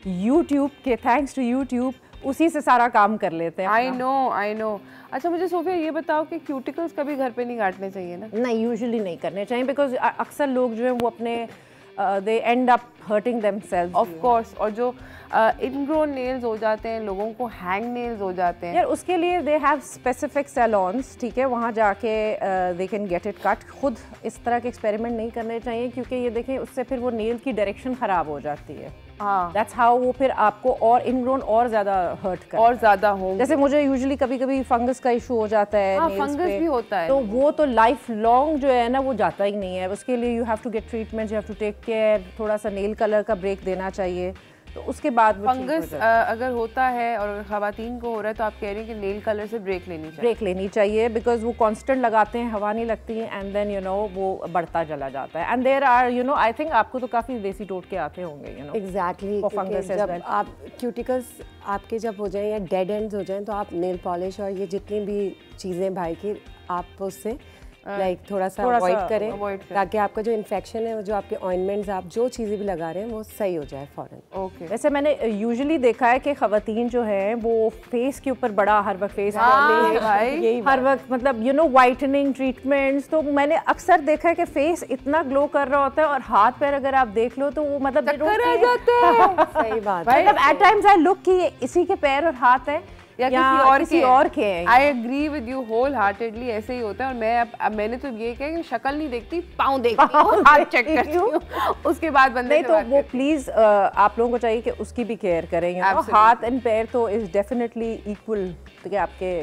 यूट्यूब के, थैंक्स टू यूट्यूब, उसी से सारा काम कर लेते हैं। I know. अच्छा मुझे सोफिया ये बताओ कि क्यूटिकल्स कभी घर पे नहीं काटने चाहिए ना? नहीं, यूजुअली नहीं करने चाहिए, बिकॉज अक्सर लोग जो है वो अपने they end up hurting themselves, of course. और जो इनग्रोन नेल्स हो जाते हैं, लोगों को हैंग नेल्स हो जाते हैं यार, उसके लिए दे हैव स्पेसिफिक सैलून्स, ठीक है, वहाँ जाके they can get it cut. खुद इस तरह के एक्सपेरिमेंट नहीं करने चाहिए, क्योंकि ये देखें उससे फिर वो नेल की डायरेक्शन ख़राब हो जाती है। हाँ, दैट्स हाउ वो फिर आपको और इनग्रोन और ज़्यादा हर्ट कर, और ज़्यादा हो। जैसे मुझे यूजुअली कभी कभी फंगस का इशू हो जाता है, हाँ, फंगस भी होता है, तो वो तो लाइफ लॉन्ग जो है ना वो जाता ही नहीं है। उसके लिए you have to get treatment, you have to take care, थोड़ा सा नेल कलर का ब्रेक देना चाहिए, तो उसके बाद फंगस अगर होता है और खवातीन को हो रहा है तो आप कह रही हैं कि नेल कलर से ब्रेक लेनी चाहिए, बिकॉज वो कांस्टेंट लगाते हैं, हवा नहीं लगती है, एंड देन वो बढ़ता चला जाता है। And there are I think आपको तो काफ़ी देसी टोटके आते होंगे एग्जैक्टली फंगस। जब आप क्यूटिकल्स आपके जब हो जाएं या डेड एंड्स हो जाएं तो आप नेल पॉलिश और ये जितनी भी चीज़ें भाई की, आप उससे थोड़ा सा अवॉइड करें, ताकि आपका जो इन्फेक्शन है, जो आपके ऑइंटमेंट्स, आप जो चीज़ें भी लगा रहे हैं वो सही हो जाए फ़ौरन। ओके। वैसे मैंने यूजुअली देखा है कि ख़वातीन जो हैं वो फेस के ऊपर बड़ा हर वक्त फेस हर वक्त मतलब वाइटनिंग ट्रीटमेंट्स, तो मैंने अक्सर देखा है कि फेस इतना ग्लो कर रहा होता है और हाथ पैर अगर आप देख लो तो वो मतलब सही बात, मतलब एट टाइम्स आई लुक कि इसी के पैर और हाथ है, या किसी और के हैं। I agree with you wholeheartedly, ऐसे ही होता है। और मैं अब मैंने तो ये कहा कि शक्ल नहीं देखती, पाँव देखती हूँ, हाथ चेक करती हूँ, उसके बाद बंदे नहीं तो वो प्लीज आप लोगों को चाहिए कि उसकी भी केयर करें। हाथ एंड पैर तो इज डेफिनेटली इक्वल आपके।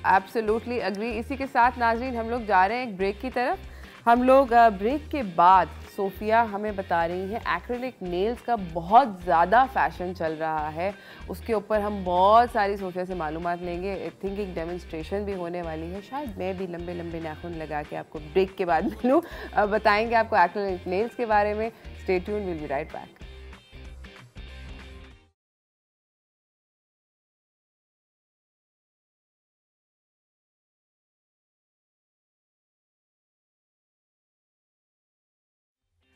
Absolutely agree. इसी के साथ नाज़रीन हम लोग जा रहे हैं एक ब्रेक की तरफ। हम लोग ब्रेक के बाद सोफिया हमें बता रही हैं एक्रिलिक नेल्स का बहुत ज़्यादा फैशन चल रहा है, उसके ऊपर हम बहुत सारी सोफिया से मालूमात लेंगे। आई थिंक एक डेमोन्स्ट्रेशन भी होने वाली है, शायद मैं भी लंबे लंबे नाखून लगा के आपको ब्रेक के बाद मिलूँ, बताएंगे आपको एक्रिलिक नेल्स के बारे में। Stay tuned, will be right back.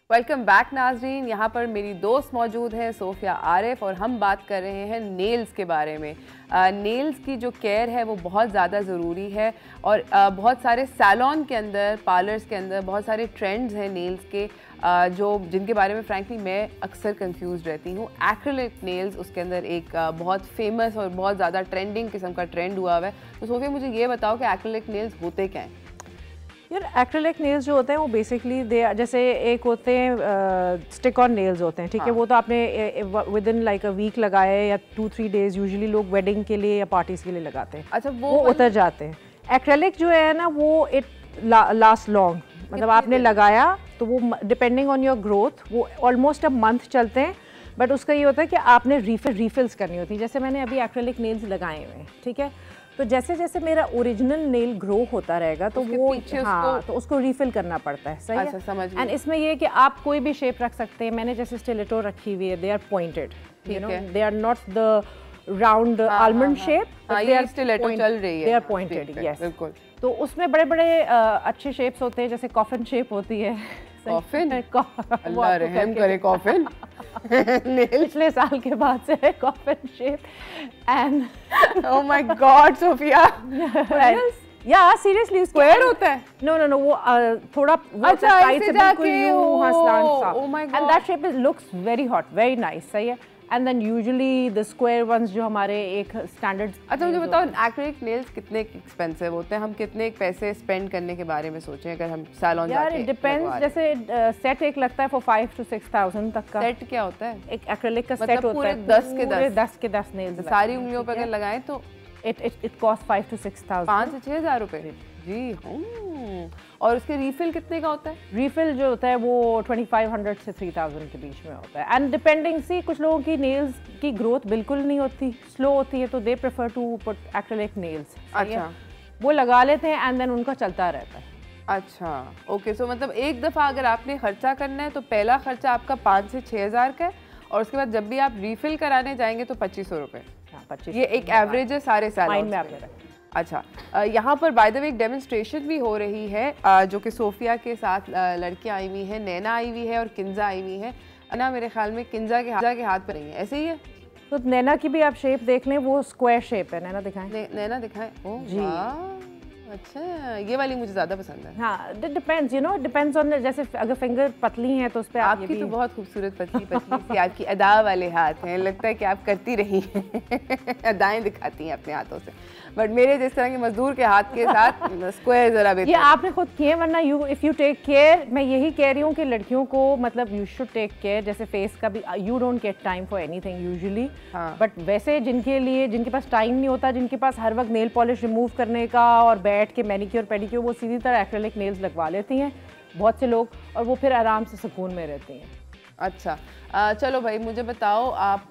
Welcome back नाजरीन। यहाँ पर मेरी दोस्त मौजूद हैं सोफिया आरिफ, और हम बात कर रहे हैं नेल्स के बारे में। नेल्स की जो केयर है वो बहुत ज़्यादा ज़रूरी है, और बहुत सारे सैलून के अंदर, पार्लर्स के अंदर बहुत सारे ट्रेंड्स हैं नेल्स के, जिनके बारे में फ्रैंकली मैं अक्सर कंफ्यूज रहती हूँ। एक्रिलिक नेल्स उसके अंदर एक बहुत फेमस और बहुत ज़्यादा ट्रेंडिंग किस्म का ट्रेंड हुआ हुआ है। तो सोफिया मुझे ये बताओ कि एक्रिलिक नेल्स होते क्या हैं? यार एक्रिलिक नेल्स जो होते हैं वो बेसिकली जैसे एक होते हैं स्टिक ऑन नेल्स होते हैं, ठीक है। वो तो आपने within like a week लगाए या 2-3 डेज, यूजुअली लोग वेडिंग के लिए या पार्टीज के लिए लगाते हैं। अच्छा, वो उतर जाते हैं। एक्रिलिक जो है ना वो इट लास्ट लॉन्ग, मतलब आपने लगाया तो वो डिपेंडिंग ऑन योर ग्रोथ वो ऑलमोस्ट अ मंथ चलते हैं। बट उसका ये होता है कि आपने रिफिल्स करनी होती है। जैसे मैंने अभी एक्रिलिक नेल्स लगाए हुए हैं, ठीक है, तो जैसे जैसे मेरा ओरिजिनल नेल ग्रो होता रहेगा तो वो तो उसको रिफिल करना पड़ता है। सही है, समझ। एंड इसमें ये है कि आप कोई भी शेप रख सकते हैं। मैंने जैसे स्टिलेटो रखी हुई है, they are pointed, you know, they are not the round almond shape, they are stiletto चल रही है, दे आर पॉइंटेड, यस बिल्कुल। तो उसमें बड़े बड़े अच्छे शेप्स होते हैं, जैसे कॉफिन शेप होती है। कॉफिन? अल्लाह रहम करे कॉफिन। पिछले साल के बाद से है coffin shape and oh my god Sophia, या सीरियसली स्क्वायर होता है? नो नो नो, वो थोड़ा अच्छा ऐसे जाके oh my god, and that shape looks very hot, very nice. सही है। And then usually the square ones जो हमारे एक स्टैंडर्ड। अच्छा मुझे बताओ एक्रिलिक नेल्स कितने एक्सपेंसिव होते हैं? हम कितने पैसे स्पेंड करने के बारे में सोचें अगर हम सैलून जाके? यार इट डिपेंड्स, जैसे सेट एक लगता है फॉर 5 to 6,000 तक का। सेट क्या होता है? एक एक्रिलिक का सेट होता है 10 के 10 नेल्स, सारी उंगलियों पर अगर लगाएं तो इट कॉस्ट 5 to 6,000, 5 से 6,000 रुपए जी। और उसके रीफिल कितने का होता है? रीफिल जो होता है वो 2500 से 3000 के बीच में होता है। एंड डिपेंडिंग सी, कुछ लोगों की नेल्स की ग्रोथ बिल्कुल नहीं होती, स्लो होती है, तो they prefer to put acrylic nails. अच्छा, वो लगा लेते हैं एंड देन उनका चलता रहता है। अच्छा ओके। सो मतलब एक दफ़ा अगर आपने खर्चा करना है तो पहला खर्चा आपका 5 से 6,000 का है, और उसके बाद जब भी आप रीफिल कराने जाएंगे तो 2500 रुपये। 25, ये एक एवरेज है सारे सैलून में। अच्छा, यहाँ पर बाय द वे एक डेमोन्स्ट्रेशन भी हो रही है, जो कि सोफिया के साथ लड़कियाँ आई हुई हैं, नैना आई हुई है और किंजा आई हुई है ना। मेरे ख्याल में किंजा के हाथ पर नहीं है, ऐसे ही है। तो नैना की भी आप शेप देख लें, वो स्क्वायर शेप है। नैना दिखाएं, नैना दिखाएं। ओह जी, अच्छा ये वाली मुझे ज़्यादा पसंद है। हाँ, depends, you no, depends on, जैसे अगर फिंगर पतली हैं तो उस पर आपकी तो बहुत खूबसूरत पतली पतली सी आपकी अदा वाले हाथ हैं, लगता है कि आप करती रही हैं अदाएं दिखाती हैं अपने हाथों से। बट मेरे जिस तरह के मजदूर के हाथ के साथ स्क्वायर जरा बेहतर। ये आपने खुद किए, वरना इफ यू टेक केयर, मैं यही कह रही हूँ कि लड़कियों को मतलब यू शुड टेक केयर। जैसे फेस का भी, you don't get time for anything usually, but वैसे जिनके पास टाइम नहीं होता, जिनके पास हर वक्त नेल पॉलिश रिमूव करने का और बैठ के मैनिक्योर पेडिक्योर, वो सीधी तरह एक्रिलिक नेल्स लगवा लेती हैं बहुत से लोग, और वो फिर आराम से सुकून में रहती हैं। अच्छा, चलो भाई मुझे बताओ आप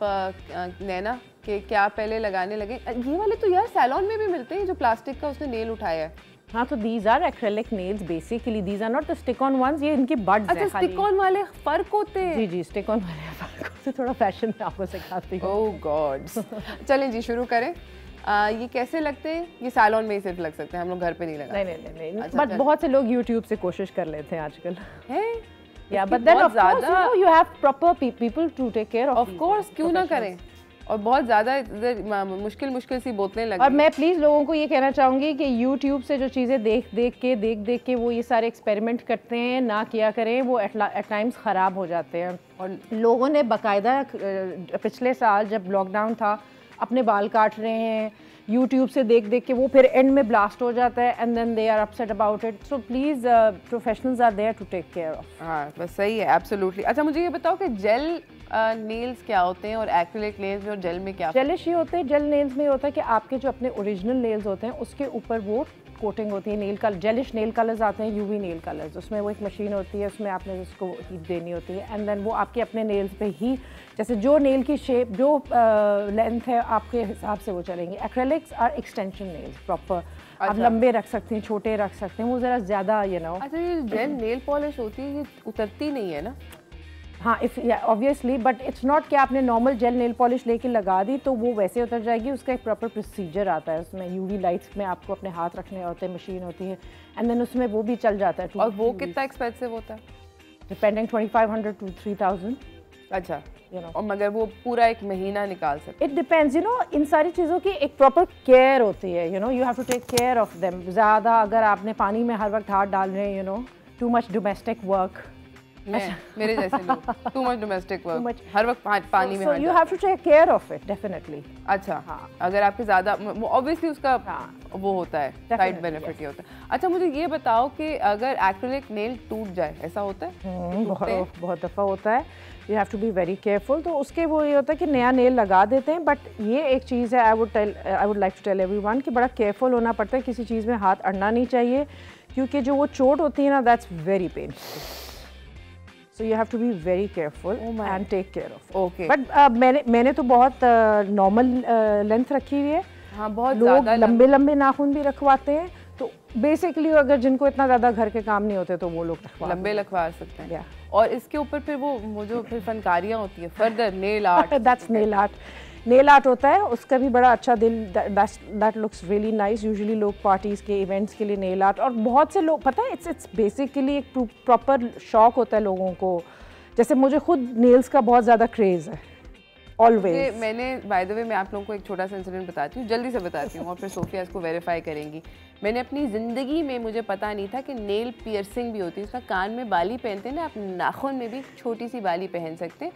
नैना के क्या पहले लगाने लगे? ये वाले तो यार सैलून में भी मिलते हैं, जो प्लास्टिक का उसने नेल उठाया है। हाँ, तो these are acrylic nails basically, these are not the stick on ones, ये इनकी बड्स हैं। अच्छा, स्टिक ऑन वाले फर्क होते हैं? जी जी, स्टिक ऑन वाले फर्क होते हैं, थोड़ा फैशन में आपको सिखाती हूँ। ओह गॉड। चलें जी शुरू करें। ये कैसे लगते हैं? ये सैलून में ही सिर्फ लग सकते हैं, हम लोग घर पे नहीं लगा। नहीं, बट बहुत से लोग यूट्यूब से कोशिश कर लेते हैं आजकल। हैं? या but then of course you have proper people to take care of course, क्यों ना करें। और बहुत ज़्यादा मुश्किल सी बोतलें लगी। और मैं प्लीज़ लोगों को ये कहना चाहूँगी कि YouTube से जो चीज़ें देख के वो ये सारे एक्सपेरिमेंट करते हैं, ना किया करें, वो एट टाइम्स ख़राब हो जाते हैं। और लोगों ने बाकायदा पिछले साल जब लॉकडाउन था अपने बाल काट रहे हैं यूट्यूब से देख देख के, वो फिर एंड में ब्लास्ट हो जाता है and then they are upset about it. So please professionals are there to take care of. हाँ बस सही है, एब्सोल्युटली। अच्छा मुझे ये बताओ कि जेल नेल्स क्या होते हैं और एक्रिलिक नेल्स में और जेल में क्या? जेलिश ये होते हैं, जेल नेल्स में होता है कि आपके जो अपने ओरिजिनल नेल्स होते हैं उसके ऊपर वो कोटिंग होती है नेल कलर। जेलिश नेल कलर्स आते हैं, यूवी नेल कलर्स, उसमें वो एक मशीन होती है, उसमें आपने उसको हीट देनी होती है एंड देन वो आपके अपने नेल्स पे ही, जैसे जो नेल की शेप जो लेंथ है आपके हिसाब से वो चलेंगे। Acrylics are extension nails proper, आप लंबे रख सकते हैं, छोटे रख सकते हैं, वो ज़रा ज़्यादा यू नो। अच्छा ये जेल नेल पॉलिश होती है ये उतरती नहीं है ना? हाँ if obviously, but it's not कि आपने नॉर्मल जेल नेल पॉलिश लेके लगा दी तो वो वैसे उतर जाएगी। उसका एक प्रॉपर प्रोसीजर आता है, उसमें यूवी लाइट्स में आपको अपने हाथ रखने होते हैं, मशीन होती है एंड देन उसमें वो भी चल जाता है। और वो कितना एक्सपेंसिव होता है? Depending 2500 to 3000। अच्छा और मगर वो पूरा एक महीना निकाल सकते? इट डिपेंड्स, यू नो, इन सारी चीज़ों की एक प्रॉपर केयर होती है, you know, you have to take care of them. ज़्यादा अगर आपने पानी में हर वक्त हाथ डाल रहे हैं, you know, too much domestic work, मेरे जैसे लोग टू मच डोमेस्टिक वर्क, हर वक्त पानी में, you have to take care of it definitely. अच्छा हाँ, अगर आपके ज़्यादा ऑब्वियसली उसका वो होता है, साइड बेनिफिट ही होता है। अच्छा मुझे ये बताओ कि अगर एक्रिलिक नेल टूट जाए, ऐसा होता है? बहुत दफ़ा होता है, you have to be very careful. तो उसके वो ये होता है कि नया नेल लगा देते हैं, बट ये एक चीज़ है, I would like to tell everyone कि बड़ा केयरफुल होना पड़ता है, किसी चीज़ में हाथ अड़ना नहीं चाहिए क्योंकि जो वो चोट होती है ना, that's very painful. So you have to be very careful and take care of it. Okay. But मैंने तो बहुत नॉर्मल लेंथ रखी हुई है। हाँ बहुत लोग लंबे लंबे नाखून भी रखवाते हैं, तो बेसिकली अगर जिनको इतना ज़्यादा घर के काम नहीं होते तो वो लोग लंबे रखवा सकते हैं। और इसके ऊपर फिर वो जो फिर फनकारियाँ होती है, further nail art, that's nail art. Nail art होता है, उसका भी बड़ा अच्छा दिल, that looks really nice. Usually लोग पार्टीज़ के इवेंट्स के लिए नेल आर्ट, और बहुत से लोग, पता है, इट्स बेसिकली एक प्रॉपर शौक होता है लोगों को। जैसे मुझे खुद नेल्स का बहुत ज़्यादा क्रेज़ है ऑलवेज। मैंने बाय द वे मैं आप लोगों को एक छोटा सा इंसिडेंट बताती हूँ, जल्दी से बताती हूँ और फिर सोफिया इसको वेरीफाई करेंगी। मैंने अपनी ज़िंदगी में, मुझे पता नहीं था कि नेल पियर्सिंग भी होती है, उसका कान में बाली पहनते हैं ना, आप नाखून में भी छोटी सी बाली पहन सकते हैं।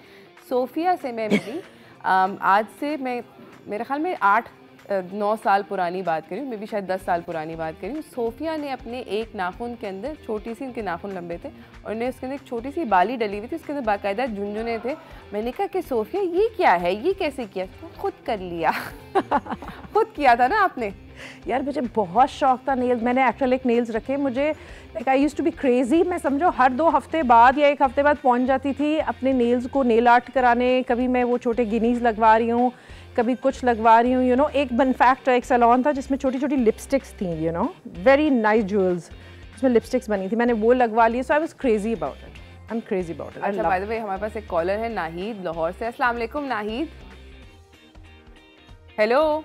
सोफिया से मैं मिली आज से मैं मेरे ख्याल में 8-9 साल पुरानी बात करी हूँ, मैं भी शायद 10 साल पुरानी बात करी हूँ। सोफिया ने अपने एक नाखून के अंदर, छोटी सी, इनके नाखून लंबे थे और उन्हें उसके अंदर एक छोटी सी बाली डली हुई थी, उसके अंदर बाकायदा झुनझुने थे। मैंने कहा कि सोफिया ये क्या है, ये कैसे किया? खुद कर लिया। खुद किया था ना आपने? यार मुझे बहुत शौक था नेल्स, मैंने एक्रेलिक नेल्स रखे। मुझे like I used to be crazy. मैं समझो हर 2 हफ्ते बाद या 1 हफ्ते बाद पहुंच जाती थी अपने नेल्स को नेल आर्ट कराने। कभी मैं वो छोटे गिनीज लगवा रही हूँ, कभी कुछ लगवा रही हूँ, यू नो। एक इनफैक्ट एक सैलून था जिसमें छोटी छोटी लिपस्टिक्स थी, you know, very nice jewels, उसमें लिपस्टिक्स बनी थी, मैंने वो लगवा ली। So I was crazy about it, I am crazy about it. अच्छा बाय द वे हमारे पास एक कॉलर है, नाहिद लाहौर से। अस्सलाम वालेकुम नाहिद। हेलो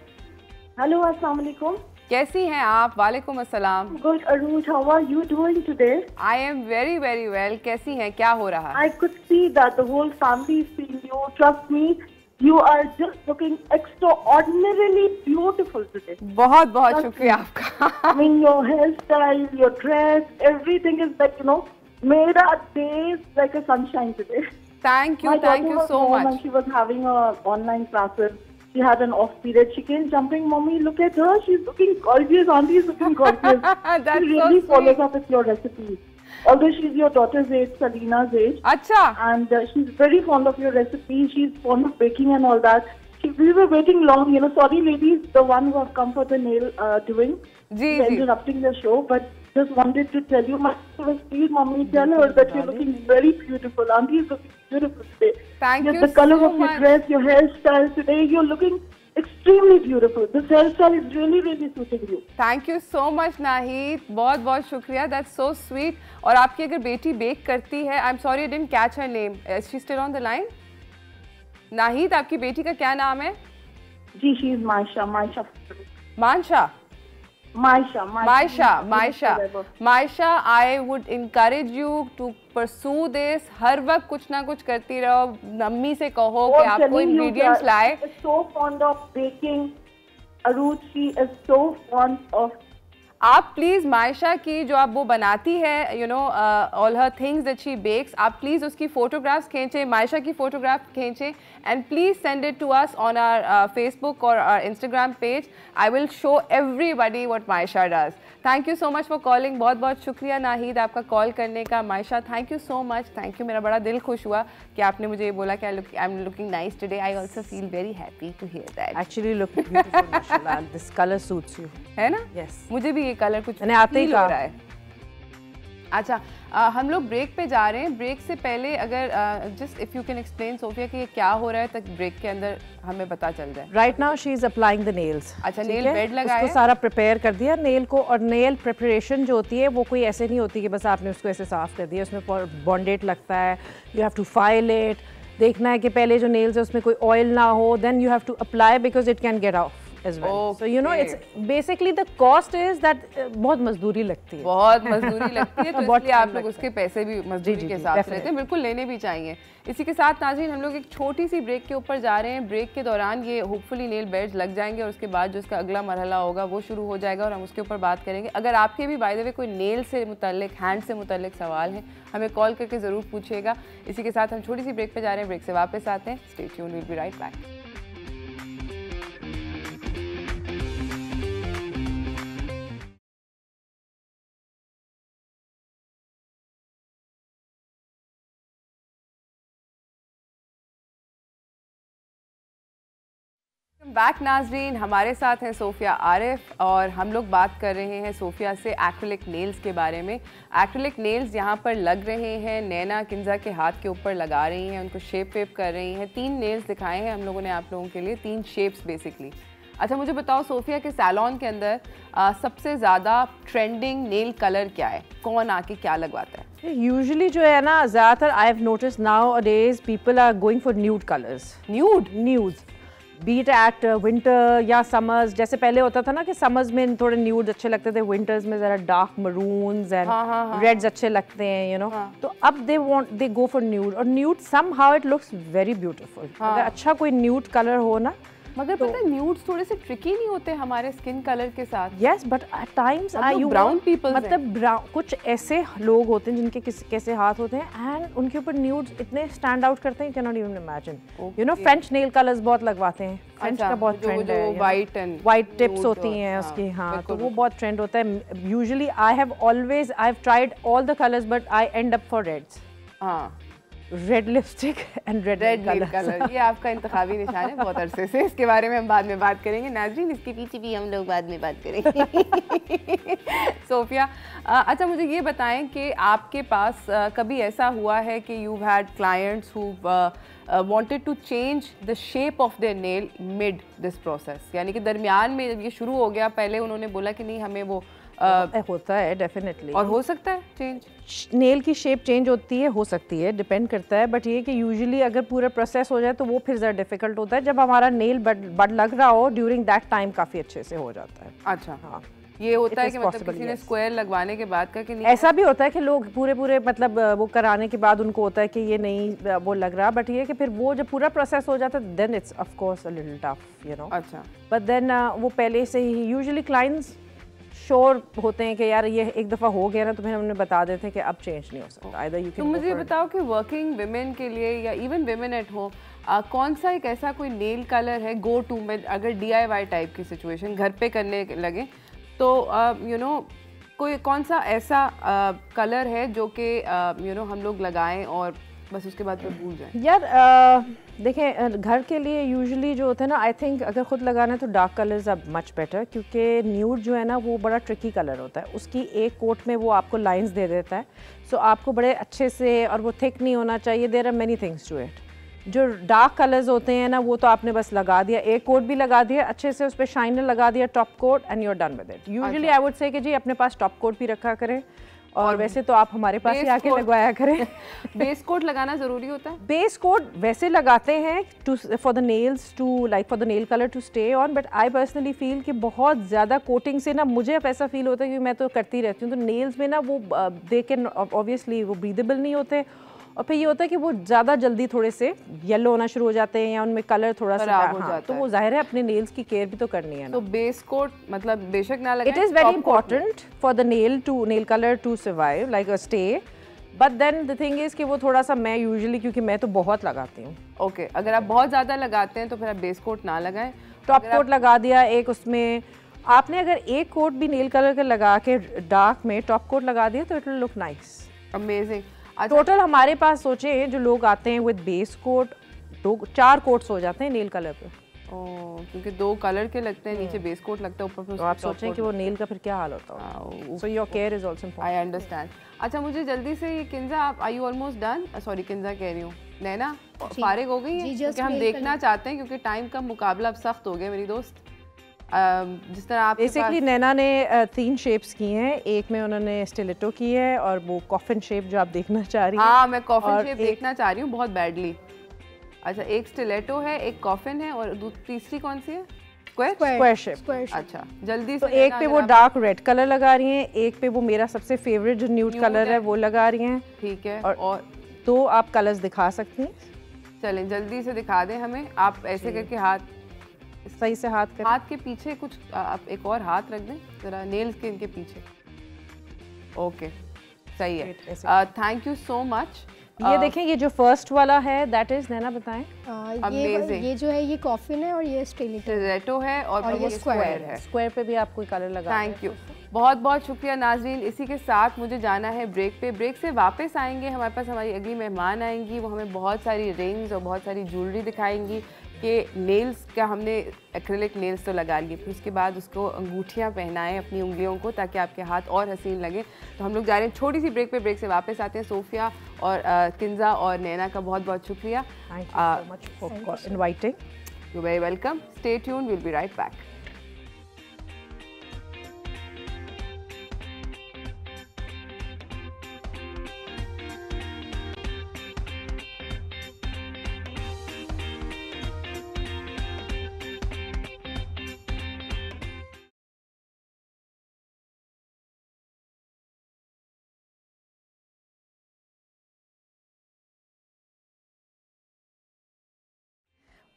हेलो, अस्सलाम वालेकुम। कैसी हैं आप? वालेकुम अस्सलाम। Good Arooj, how are you doing today? I am very very well. कैसी हैं, क्या हो रहा है? I could see that the whole family is seeing you. Trust me, you are just looking extraordinarily beautiful today. बहुत बहुत शुक्रिया आपका। I mean, your hairstyle, your dress, everything is like, you know, made our days like a sunshine today. Thank you so much. And she was having a online classes. She had an off period. She came jumping, mommy, look at her. She's looking gorgeous. Auntie is looking gorgeous. That's she really so follows up with your recipes. Although she's your daughter's age, Salina's age. Acha. And she's very fond of your recipes. She's fond of baking and all that. We were waiting long, you know. Sorry, ladies, the one who have come for the nail doing. Interrupting the show, but just wanted to tell you, my please, mommy, tell her that you're looking very beautiful. Auntie is looking beautiful today. Thank you the color of your dress, your hairstyle today, you're looking extremely beautiful. This hairstyle is really, really suiting you. Thank you so much, Naheed. बहुत बहुत शुक्रिया. That's so sweet. और आपकी अगर बेटी बेक करती है, I'm sorry I didn't catch her name. Is she still on the line? Nahid, आपकी बेटी का क्या नाम है? जी, she is Maisha. Mansha. Maisha, I would encourage you to pursue this. हर वक्त कुछ ना कुछ करती रहो. मम्मी से कहो कि आपको ingredients लाए. She is so fond of baking. Aruj, she is so fond of आप प्लीज़ मायशा की जो आप वो बनाती है you know all her things that she bakes, आप प्लीज़ उसकी फ़ोटोग्राफ्स खींचें, मायशा की फ़ोटोग्राफ खींचें and please send it to us on our Facebook और Instagram page. I will show everybody what Maisha does. Thank you so much for calling. बहुत बहुत शुक्रिया नाहिद आपका कॉल करने का. Maisha thank you so much. Thank you. मेरा बड़ा दिल खुश हुआ कि आपने मुझे ये बोला कि I am looking nice today. I also feel very happy to hear that. Actually look beautiful माशाल्लाह. This colour suits you. है ना? यस. मुझे भी ये कलर कुछ मैंने आते ही कहा है. अच्छा हम लोग ब्रेक पे जा रहे हैं. ब्रेक से पहले अगर just if you can explain Sophia कि ये क्या हो रहा है तक ब्रेक के अंदर हमें पता चल जाए. Right now she is applying the nails. अच्छा नेल बेड लगाया, उसको सारा प्रिपेयर कर दिया नेल को. और नेल प्रिपरेशन जो होती है वो कोई ऐसे नहीं होती कि बस आपने उसको ऐसे साफ कर दिया. उसमें बॉन्डेट लगता है. You have to file it. देखना है कि पहले जो नेल्स है उसमें कोई ऑयल ना हो. Then you have to apply because it can get off as well. Okay. So you know it's basically the cost is that बहुत मजदूरी लगती है. बहुत मजदूरी लगती है. तो इसलिए आप लोग उसके पैसे भी मजदूरी के हिसाब से लेते हैं. बिल्कुल लेने भी चाहिए. इसी के साथ नाज़रीन हम लोग एक छोटी सी ब्रेक के ऊपर जा रहे हैं. ब्रेक के दौरान ये होपफुली नेल बेड्स लग जाएंगे और उसके बाद जो उसका अगला मरहला होगा वो शुरू हो जाएगा और हम उसके ऊपर बात करेंगे. अगर आपके भी बाय द वे कोई नेल से मुतल्लिक, हैंड से मुतल्लिक सवाल हैं हमें कॉल करके ज़रूर पूछिएगा. इसी के साथ हम छोटी सी ब्रेक पे जा रहे हैं. ब्रेक से वापस आते हैं. Stay tuned. Will be right back. Back नाजरीन, हमारे साथ हैं सोफिया आरिफ और हम लोग बात कर रहे हैं सोफिया से एक्रिलिक नेल्स के बारे में. एक्रिलिक नेल्स यहाँ पर लग रहे हैं. नैना किंजा के हाथ के ऊपर लगा रही हैं, उनको शेप वेप कर रही हैं. 3 नेल्स दिखाए हैं हम लोगों ने आप लोगों के लिए, 3 शेप्स बेसिकली. अच्छा मुझे बताओ सोफिया के सैलून के अंदर सबसे ज़्यादा ट्रेंडिंग नेल कलर क्या है? कौन आके क्या लगवाता है? यूजुअली जो है ना ज़्यादातर I have notice nowadays people are going for nude colours. Nude beat at winter या समर्स. जैसे पहले होता था ना कि समर्स में थोड़े न्यूड अच्छे लगते थे, विंटर्स में ज़रा डार्क मरून्स एंड रेड्स अच्छे लगते हैं यू नो. तो अब दे गो फॉर न्यूड. और nude somehow it looks very beautiful. अगर अच्छा कोई न्यूड कलर हो ना. मगर पता है न्यूड्स थोड़े से ट्रिकी नहीं होते हमारे स्किन कलर के साथ? Yes but at times I brown people, मतलब कुछ ऐसे लोग होते हैं जिनके कैसे हाथ होते हैं एंड उनके ऊपर न्यूड्स इतने स्टैंड आउट करते हैं, can not even imagine. You know French nail colours बहुत लगवाते हैं. फ्रेंच का बहुत ट्रेंड है. वाइट टिप्स होती हैं उसकी. हाँ तो वो बहुत ट्रेंड होता है. Usually I have tried all the colours but I end up for reds. हाँ red lipstick and red colour. ये आपका इंतखाबी निशान है बहुत अरसे से. इसके बारे में हम बाद में बात करेंगे नाज़रीन. इसके पीछे भी हम लोग बाद में बात करेंगे. सोफिया अच्छा मुझे ये बताएं कि आपके पास कभी ऐसा हुआ है कि you had clients who wanted to change the shape of their nail mid this process, यानी कि दरमियान में जब ये शुरू हो गया पहले उन्होंने बोला कि नहीं हमें वो होता है डेफिनेटली. और हो सकता है चेंज. नेल की शेप चेंज होती है, हो सकती है, डिपेंड करता है. बट ये कि यूजुअली अगर पूरा प्रोसेस हो जाए तो वो फिर ज़रा डिफिकल्ट होता है. जब हमारा नेल बड लग रहा हो ड्यूरिंग दैट टाइम काफ़ी अच्छे से हो जाता है. अच्छा हाँ ये होता है कि मतलब किसी ने स्क्वायर लगवाने के बाद का कि नहीं. ऐसा भी होता है कि लोग पूरे मतलब वो कराने के बाद उनको होता है कि ये नहीं वो लग रहा. बट ये कि फिर वो जब पूरा प्रोसेस हो जाता है then it's of course a little tough you know. अच्छा बट देन वो पहले से ही यूजुअली क्लाइंट्स श्योर होते हैं कि यार ये एक दफ़ा हो गया ना तो फिर हमने बता देते हैं कि अब चेंज नहीं हो सकता. Either you can. तो मुझे बताओ कि वर्किंग विमेन के लिए या इवन विमेन एट होम कौन सा एक ऐसा कोई नेल कलर है गो टू में अगर DIY टाइप की सिचुएशन घर पे करने लगे तो यू नो कोई कौन सा ऐसा कलर है जो कि यू नो हम लोग लगाएं और बस उसके बाद फिर भूल जाएं? यार देखें घर के लिए यूजुअली जो होता है ना आई थिंक अगर ख़ुद लगाना है तो dark colours are much better. क्योंकि न्यूड जो है ना वो बड़ा ट्रिकी कलर होता है. उसकी एक कोट में वो आपको लाइंस दे देता है. सो आपको बड़े अच्छे से और वो थिक नहीं होना चाहिए. There are many things to it. जो डार्क कलर्स होते हैं ना वो तो आपने बस लगा दिया, एक कोट भी लगा दिया अच्छे से, उस पर शाइनर लगा दिया top coat and you are done with it. Usually I would say कि जी अपने पास टॉप कोट भी रखा करें और वैसे तो आप हमारे पास ही आके लगवाया करें. बेस कोट लगाना ज़रूरी होता है? बेस कोट वैसे लगाते हैं to for the nails to like for the nail colour to stay on. But I personally feel कि बहुत ज़्यादा कोटिंग से ना मुझे अब ऐसा फील होता है कि मैं तो करती रहती हूँ तो नेल्स में ना वो दे कैन ऑब्वियसली वो ब्रीदेबल नहीं होते और फिर ये होता है कि वो ज़्यादा जल्दी थोड़े से येलो होना शुरू हो जाते हैं या उनमें कलर थोड़ा सा खराब हो जाता है। तो वो जाहिर है अपने नेल्स की केयर भी तो करनी है ना। तो बेस कोट मतलब बेशक ना लगाएं, it is very important for the nail colour to survive like a stay, but then the thing is कि वो थोड़ा सा, मैं यूजुअली, क्योंकि मैं तो बहुत लगाती हूँ। ओके, अगर आप बहुत ज़्यादा लगाते हैं तो फिर आप बेस कोट ना लगाएं। टॉप कोट लगा दिया एक, उसमें आपने अगर एक कोट भी नेल कलर का लगा के डार्क में टॉप कोट लगा दिया तो it will look nice, amazing. Total हमारे पास सोचे जो लोग आते हैं विद बेस कोट 2-4 कोट्स हो जाते हैं नेल कलर पे। क्योंकि 2 कलर के लगते हैं, नीचे बेस कोट लगता है, ऊपर फिर तो आप सोचें कि वो नेल का फिर क्या हाल होता है। So your care is also important. I understand. अच्छा, मुझे जल्दी से ये किंजा, आप are you almost done? Sorry, Kinza कह रही हूँ, नैना फारिग हो गई है? क्योंकि हम देखना चाहते हैं, क्योंकि टाइम का मुकाबला अब सख्त हो गया मेरी दोस्त। जिस तरह आप बेसिकली नैना ने 3 शेप्स की हैं, एक में उन्होंने स्टिलेटो की है और वो कॉफिन शेप जो आप देखना चाह रही हैं। हाँ, मैं कॉफिन शेप देखना चाह रही हूँ बहुत बैडली। अच्छा, एक स्टिलेटो है, एक कॉफिन है, और तीसरी कौन सी है? Square shape. अच्छा, जल्दी से। तो एक पे वो डार्क रेड कलर लगा रही हैं, एक पे वो मेरा सबसे फेवरेट जो न्यूड कलर है वो लगा रही हैं। ठीक है, और 2 आप कलर्स दिखा सकती हैं। चलें, जल्दी से दिखा दें हमें। आप ऐसे करके हाथ सही से हाथ के पीछे कुछ, आप एक और हाथ रख दें जरा नेल्स के इनके पीछे। ओके, सही है। Thank you so much. ये देखें, ये जो फर्स्ट वाला है दैट इज, नैना बताएं। ये जो है ये कॉफिन है और ये स्टिलेटो है और ये स्क्वायर है। स्क्वायर पे भी आप कोई कलर लगा। थैंक यू, बहुत बहुत शुक्रिया नाजरीन। इसी के साथ मुझे जाना है ब्रेक पे। ब्रेक से वापस आएंगे, हमारे पास हमारी अगली मेहमान आएंगी, वो हमें बहुत सारी रिंग्स और बहुत सारी ज्वेलरी दिखाएंगी कि नेल्स का हमने एक्रिलिक नेल्स तो लगा लिए, फिर उसके बाद उसको अंगूठियाँ पहनाएं अपनी उंगलियों को ताकि आपके हाथ और हसीन लगे। तो हम लोग जा रहे हैं छोटी सी ब्रेक पे, ब्रेक से वापस आते हैं। सोफिया और किंजा और नैना का बहुत बहुत शुक्रिया। Thank you so much for inviting. You very welcome. Stay tuned, will be right back.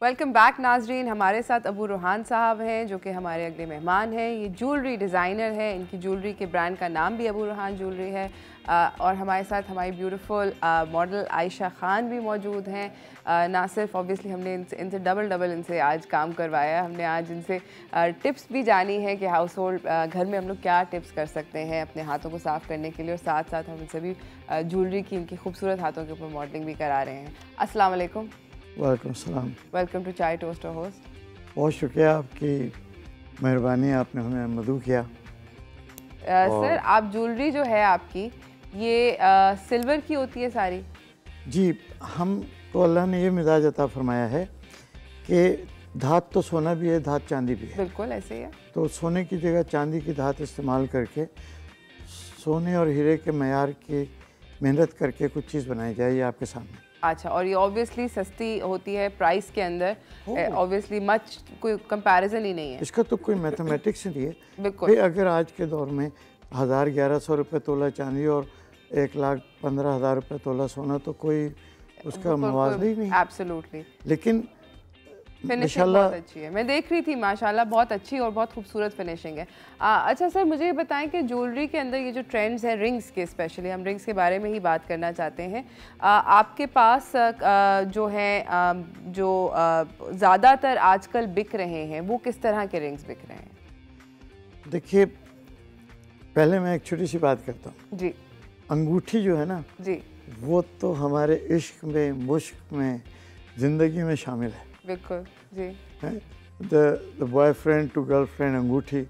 Welcome back नाजरीन। हमारे साथ अबू रुहान साहब हैं जो कि हमारे अगले मेहमान हैं। ये ज्वेलरी डिज़ाइनर है, इनकी ज्वेलरी के ब्रांड का नाम भी अबू रुहान ज्वेलरी है। और हमारे साथ हमारी ब्यूटीफुल मॉडल आयशा ख़ान भी मौजूद हैं। ना सिर्फ ऑब्वियसली हमने इनसे डबल इनसे आज काम करवाया, हमने आज इनसे टिप्स भी जानी है कि हाउस होल्ड घर में हम लोग क्या टिप्स कर सकते हैं अपने हाथों को साफ़ करने के लिए, और साथ साथ हम इनसे भी ज्वेलरी की, इनकी खूबसूरत हाथों के ऊपर मॉडलिंग भी करा रहे हैं। अस्सलाम वालेकुम। वालेकुम सलाम। वेलकम टू चाय टोस्ट होस्ट। बहुत शुक्रिया, आपकी मेहरबानी, आपने हमें मदऊ किया। सर, आप ज्वेलरी जो है आपकी ये सिल्वर की होती है सारी? जी, हमको अल्लाह ने ये मिजाज अता फरमाया है कि धात तो सोना भी है, धात चांदी भी है। बिल्कुल ऐसे ही है। तो सोने की जगह चांदी की धात इस्तेमाल करके सोने और हीरे के मयार की मेहनत करके कुछ चीज़ बनाई जाए, ये आपके सामने। अच्छा, और ये ऑब्वियसली सस्ती होती है प्राइस के अंदर, ऑब्वियसली मच कोई कंपैरिजन ही नहीं है इसका, तो कोई मैथमेटिक्स नहीं है। बिल्कुल। अगर आज के दौर में 1100 रुपये तोला चांदी और 1,15,000 रुपये तोला सोना, तो कोई उसका मुआवजा ही नहीं। एब्सोल्युटली। लेकिन फिनिशिंग बहुत अच्छी है, मैं देख रही थी माशाल्लाह, बहुत अच्छी और बहुत खूबसूरत फिनिशिंग है। अच्छा सर, मुझे ये बताएं कि ज्वेलरी के अंदर ये जो ट्रेंड्स हैं रिंग्स के, स्पेशली हम रिंग्स के बारे में ही बात करना चाहते हैं। आपके पास जो हैं जो ज़्यादातर आजकल बिक रहे हैं वो किस तरह के रिंग्स बिक रहे हैं? देखिए, पहले मैं एक छोटी सी बात करता हूँ जी। अंगूठी जो है ना जी, वो तो हमारे इश्क में, मुश्क में, ज़िंदगी में शामिल है। बिल्कुल जी। द बॉयफ्रेंड टू गर्लफ्रेंड अंगूठी,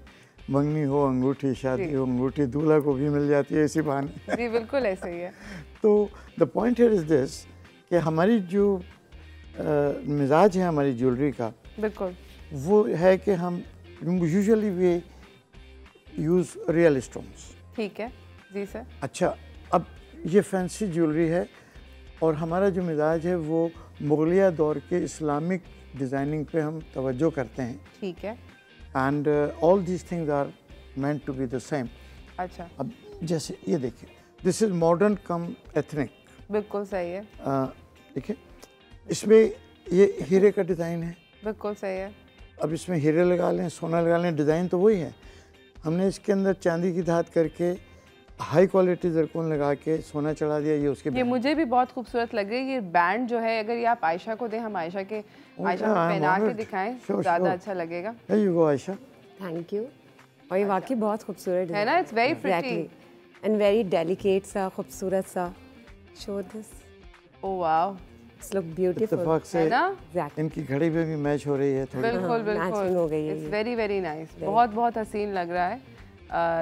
मंगनी हो अंगूठी, शादी हो अंगूठी, दूल्हा को भी मिल जाती है इसी बहाने। जी बिल्कुल ऐसे ही है। तो the point here is this कि हमारी जो मिजाज है हमारी ज्वेलरी का, बिल्कुल वो है कि हम यूजुअली वे यूज़ रियल स्टोन्स। ठीक है जी सर। अच्छा, अब ये फैंसी ज्वेलरी है और हमारा जो मिजाज है वो मुगलिया दौर के इस्लामिक डिज़ाइनिंग पे हम तवज्जो करते हैं। ठीक है। And all these things are meant to be the same. अच्छा, अब जैसे ये देखिए, this is modern cum ethnic. बिल्कुल सही है। देखिए इसमें ये हीरे का डिज़ाइन है। बिल्कुल सही है। अब इसमें हीरे लगा लें, सोना लगा लें, डिज़ाइन तो वही है। हमने इसके अंदर चांदी की धात करके हाई क्वालिटी जरकून लगा के सोना चढ़ा दिया। ये उसके ये मुझे भी बहुत खूबसूरत लग रही है। ये बैंड जो है, अगर ये आप आयशा को दें, हम आयशा को पहना के दिखाएं, ज़्यादा अच्छा लगेगा। Ayesha, thank you. और ये वाकई बहुत खूबसूरत है ना, it's very pretty and very delicate सा, खूबसूरत सा। Show this. Oh wow, it's look beautiful, है ना? इनकी घड़ी में भी मैच हो रही है थोड़ी। बिल्कुल मैचिंग हो गई है। इट्स वेरी वेरी नाइस, बहुत बहुत हसीन लग रहा है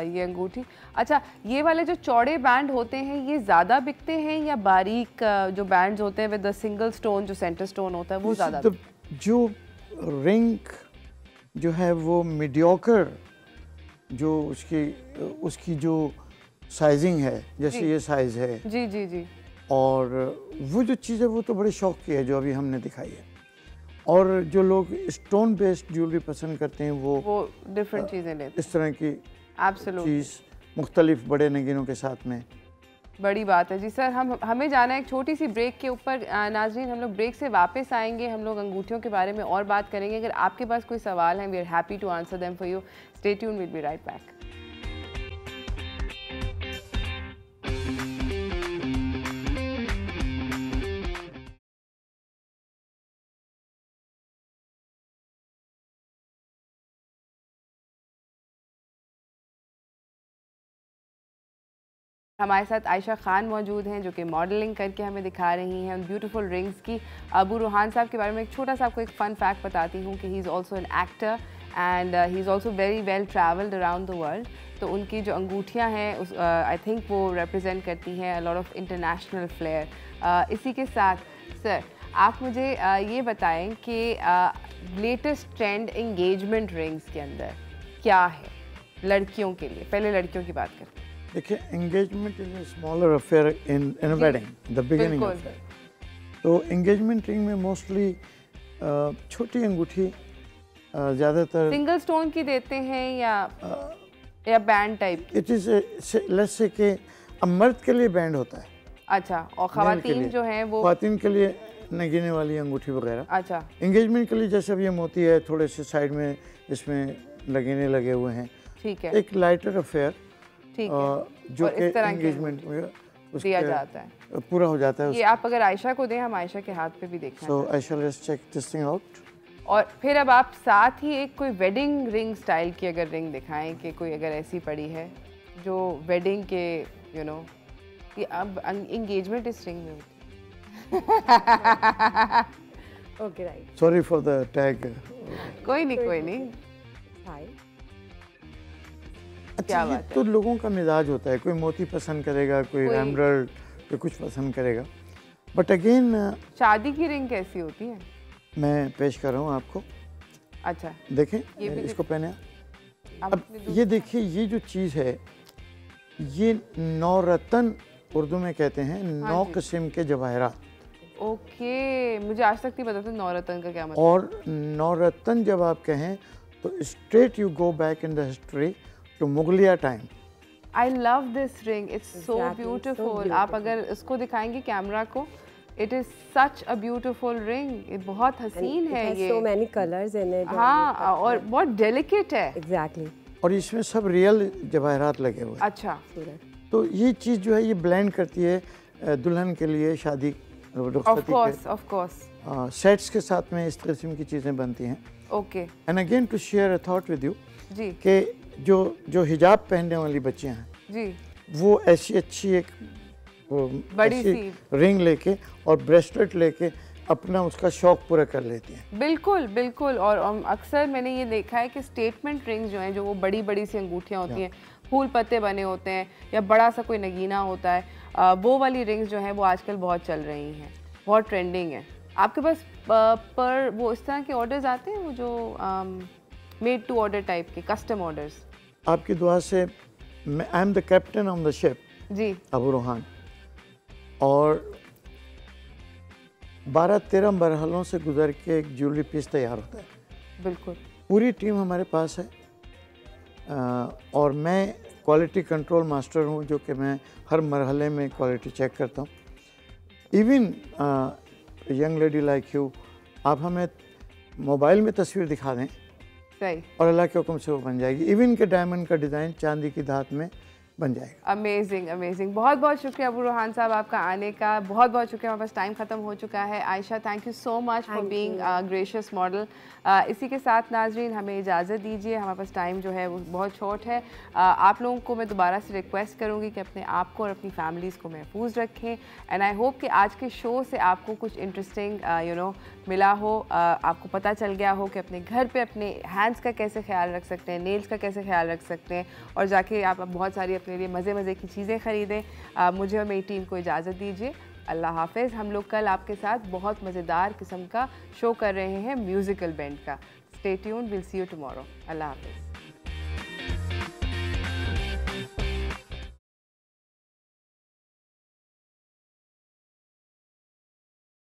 ये अंगूठी। अच्छा, ये वाले जो चौड़े बैंड होते हैं ये ज़्यादा बिकते हैं या बारीक जो बैंड्स होते हैं विद द सिंगल स्टोन, जो सेंटर स्टोन होता है, वो ज़्यादा? जो रिंग जो है वो मीडियोकर, जो उसकी जो साइजिंग है, जैसे ये साइज है जी जी जी, और वो जो चीज़ है वो तो बड़े शौक की है जो अभी हमने दिखाई है। और जो लोग स्टोन बेस्ड ज्वेलरी पसंद करते हैं वो डिफरेंट चीज़ें लेते हैं, इस तरह की एब्सोल्युटली चीज़ मुख्तलिफ बड़े नगीनों के साथ में। बड़ी बात है जी। सर हमें जाना है एक छोटी सी ब्रेक के ऊपर। नाजरीन, हम लोग ब्रेक से वापस आएंगे, हम लोग अंगूठियों के बारे में और बात करेंगे। अगर आपके पास कोई सवाल है, we are happy to answer them for you. Stay tuned, will be right back. हमारे साथ आयशा खान मौजूद हैं जो कि मॉडलिंग करके हमें दिखा रही हैं उन ब्यूटीफुल रिंग्स की। अबू रुहान साहब के बारे में एक छोटा सा आपको एक फ़न फैक्ट बताती हूँ कि he is also an actor and he is also very well travelled around the world. तो उनकी जो अंगूठियाँ हैं आई थिंक वो रिप्रेजेंट करती हैं a lot of international flair. इसी के साथ सर आप मुझे ये बताएं कि लेटेस्ट ट्रेंड एंगेजमेंट रिंग्स के अंदर क्या है लड़कियों के लिए? पहले लड़कियों की बात करते हैं। देखिए, engagement is a smaller affair in a wedding, the beginning of it. तो एंगेजमेंट रिंग में मोस्टली छोटी अंगूठी ज़्यादातर सिंगल स्टोन की देते हैं या band type? It is let's say कि अब मर्द के लिए बैंड होता है। अच्छा, और ख़वातीन जो हैं वो ख़वातीन के लिए नगीने वाली अंगूठी वगैरह। अच्छा, एंगेजमेंट के लिए जैसे अब ये मोती है, थोड़े से साइड में इसमें नगीने लगे हुए हैं। ठीक है, एक लाइटर अफेयर जो कि एंगेजमेंट में दिया जाता है, पूरा हो जाता है। ये आप अगर आयशा को दें, हम आयशा के हाथ पे भी देखना। So Ayesha, let's check this thing out. और फिर अब आप साथ ही एक कोई वेडिंग रिंग स्टाइल की अगर रिंग दिखाएं कि कोई अगर ऐसी पड़ी है जो वेडिंग के यू नो कि अब एंगेजमेंट इस रिंग में होती है। Okay, right, sorry for the tag. कोई नहीं। हाय। अच्छा, ये तो लोगों का मिजाज होता है, कोई मोती पसंद करेगा, कोई एमरल्ड, कोई कुछ पसंद करेगा। बट अगेन शादी की रिंग कैसी होती है? मैं पेश कर रहा हूँ आपको। अच्छा, देखें, इसको पहने। अब ये देखिए, ये जो चीज़ है ये 9 रत्न उर्दू में कहते हैं, 9 किस्म के जवाहरात। ओके, मुझे आज तक नहीं पता था 9 रत्न का क्या मतलब। और 9 रत्न जब आप कहें तो straight you go back in the history to मुगलिया time. I love this ring, it's so beautiful. आप अगर इसको दिखाएंगे कैमरा को, it is such a beautiful ring. ये बहुत हसीन है, ये so many colors in it। हाँ, और बहुत डेलिकेट है। एग्जैक्टली। और इसमें सब रियल जवाहरात लगे हुए। अच्छा, तो ये चीज़ जो है ये ब्लेंड करती है दुल्हन के लिए शादी ऑफ कोर्स सेट्स के साथ में इस किस्म की चीज़ें बनती हैं। Okay, and again to share a thought with you जी कि जो हिजाब पहनने वाली बच्चियां हैं जी, वो ऐसी अच्छी एक बड़ी सी रिंग लेके और ब्रेसलेट लेके अपना उसका शौक पूरा कर लेती हैं। बिल्कुल बिल्कुल। और अक्सर मैंने ये देखा है कि स्टेटमेंट रिंग्स जो हैं, जो वो बड़ी बड़ी सी अंगूठियाँ होती हैं, फूल पत्ते बने होते हैं या बड़ा सा कोई नगीना होता है, वो वाली रिंग्स जो हैं वो आजकल बहुत चल रही हैं, बहुत ट्रेंडिंग है। आपके पास पर वो इस तरह के ऑर्डर्स आते हैं, वो जो मेड टू ऑर्डर टाइप के कस्टम ऑर्डर्स? आपकी दुआ से I am the captain on the ship जी, अबू रोहान, और 12-13 मरहलों से गुजर के एक ज्वेलरी पीस तैयार होता है। बिल्कुल, पूरी टीम हमारे पास है और मैं क्वालिटी कंट्रोल मास्टर हूँ, जो कि मैं हर मरहले में क्वालिटी चेक करता हूँ। Even young lady like you, आप हमें मोबाइल में तस्वीर दिखा दें और अल्लाह के हुक्म से वो बन जाएगी। इवन के डायमंड का डिज़ाइन चांदी की धात में बन जाएगा। अमेजिंग अमेजिंग, बहुत बहुत शुक्रिया अबू रोहान साहब आपका आने का, बहुत बहुत शुक्रिया। हमारे पास टाइम ख़त्म हो चुका है। Ayesha, thank you so much for being gracious model. इसी के साथ नाजरीन हमें इजाज़त दीजिए, हमारे पास टाइम जो है वो बहुत शॉर्ट है। आप लोगों को मैं दोबारा से रिक्वेस्ट करूँगी कि अपने आप को और अपनी फैमिलीज़ को महफूज रखें। एंड आई होप कि आज के शो से आपको कुछ इंटरेस्टिंग मिला हो, आपको पता चल गया हो कि अपने घर पे अपने हैंड्स का कैसे ख्याल रख सकते हैं, नेल्स का कैसे ख्याल रख सकते हैं, और जाके आप बहुत सारी अपने लिए मज़े की चीज़ें ख़रीदें। मुझे और मेरी टीम को इजाज़त दीजिए। अल्लाह हाफ़िज़। हम लोग कल आपके साथ बहुत मज़ेदार किस्म का शो कर रहे हैं म्यूज़िकल बैंड का। Stay tuned, will see you tomorrow. अल्लाह हाफ़िज़।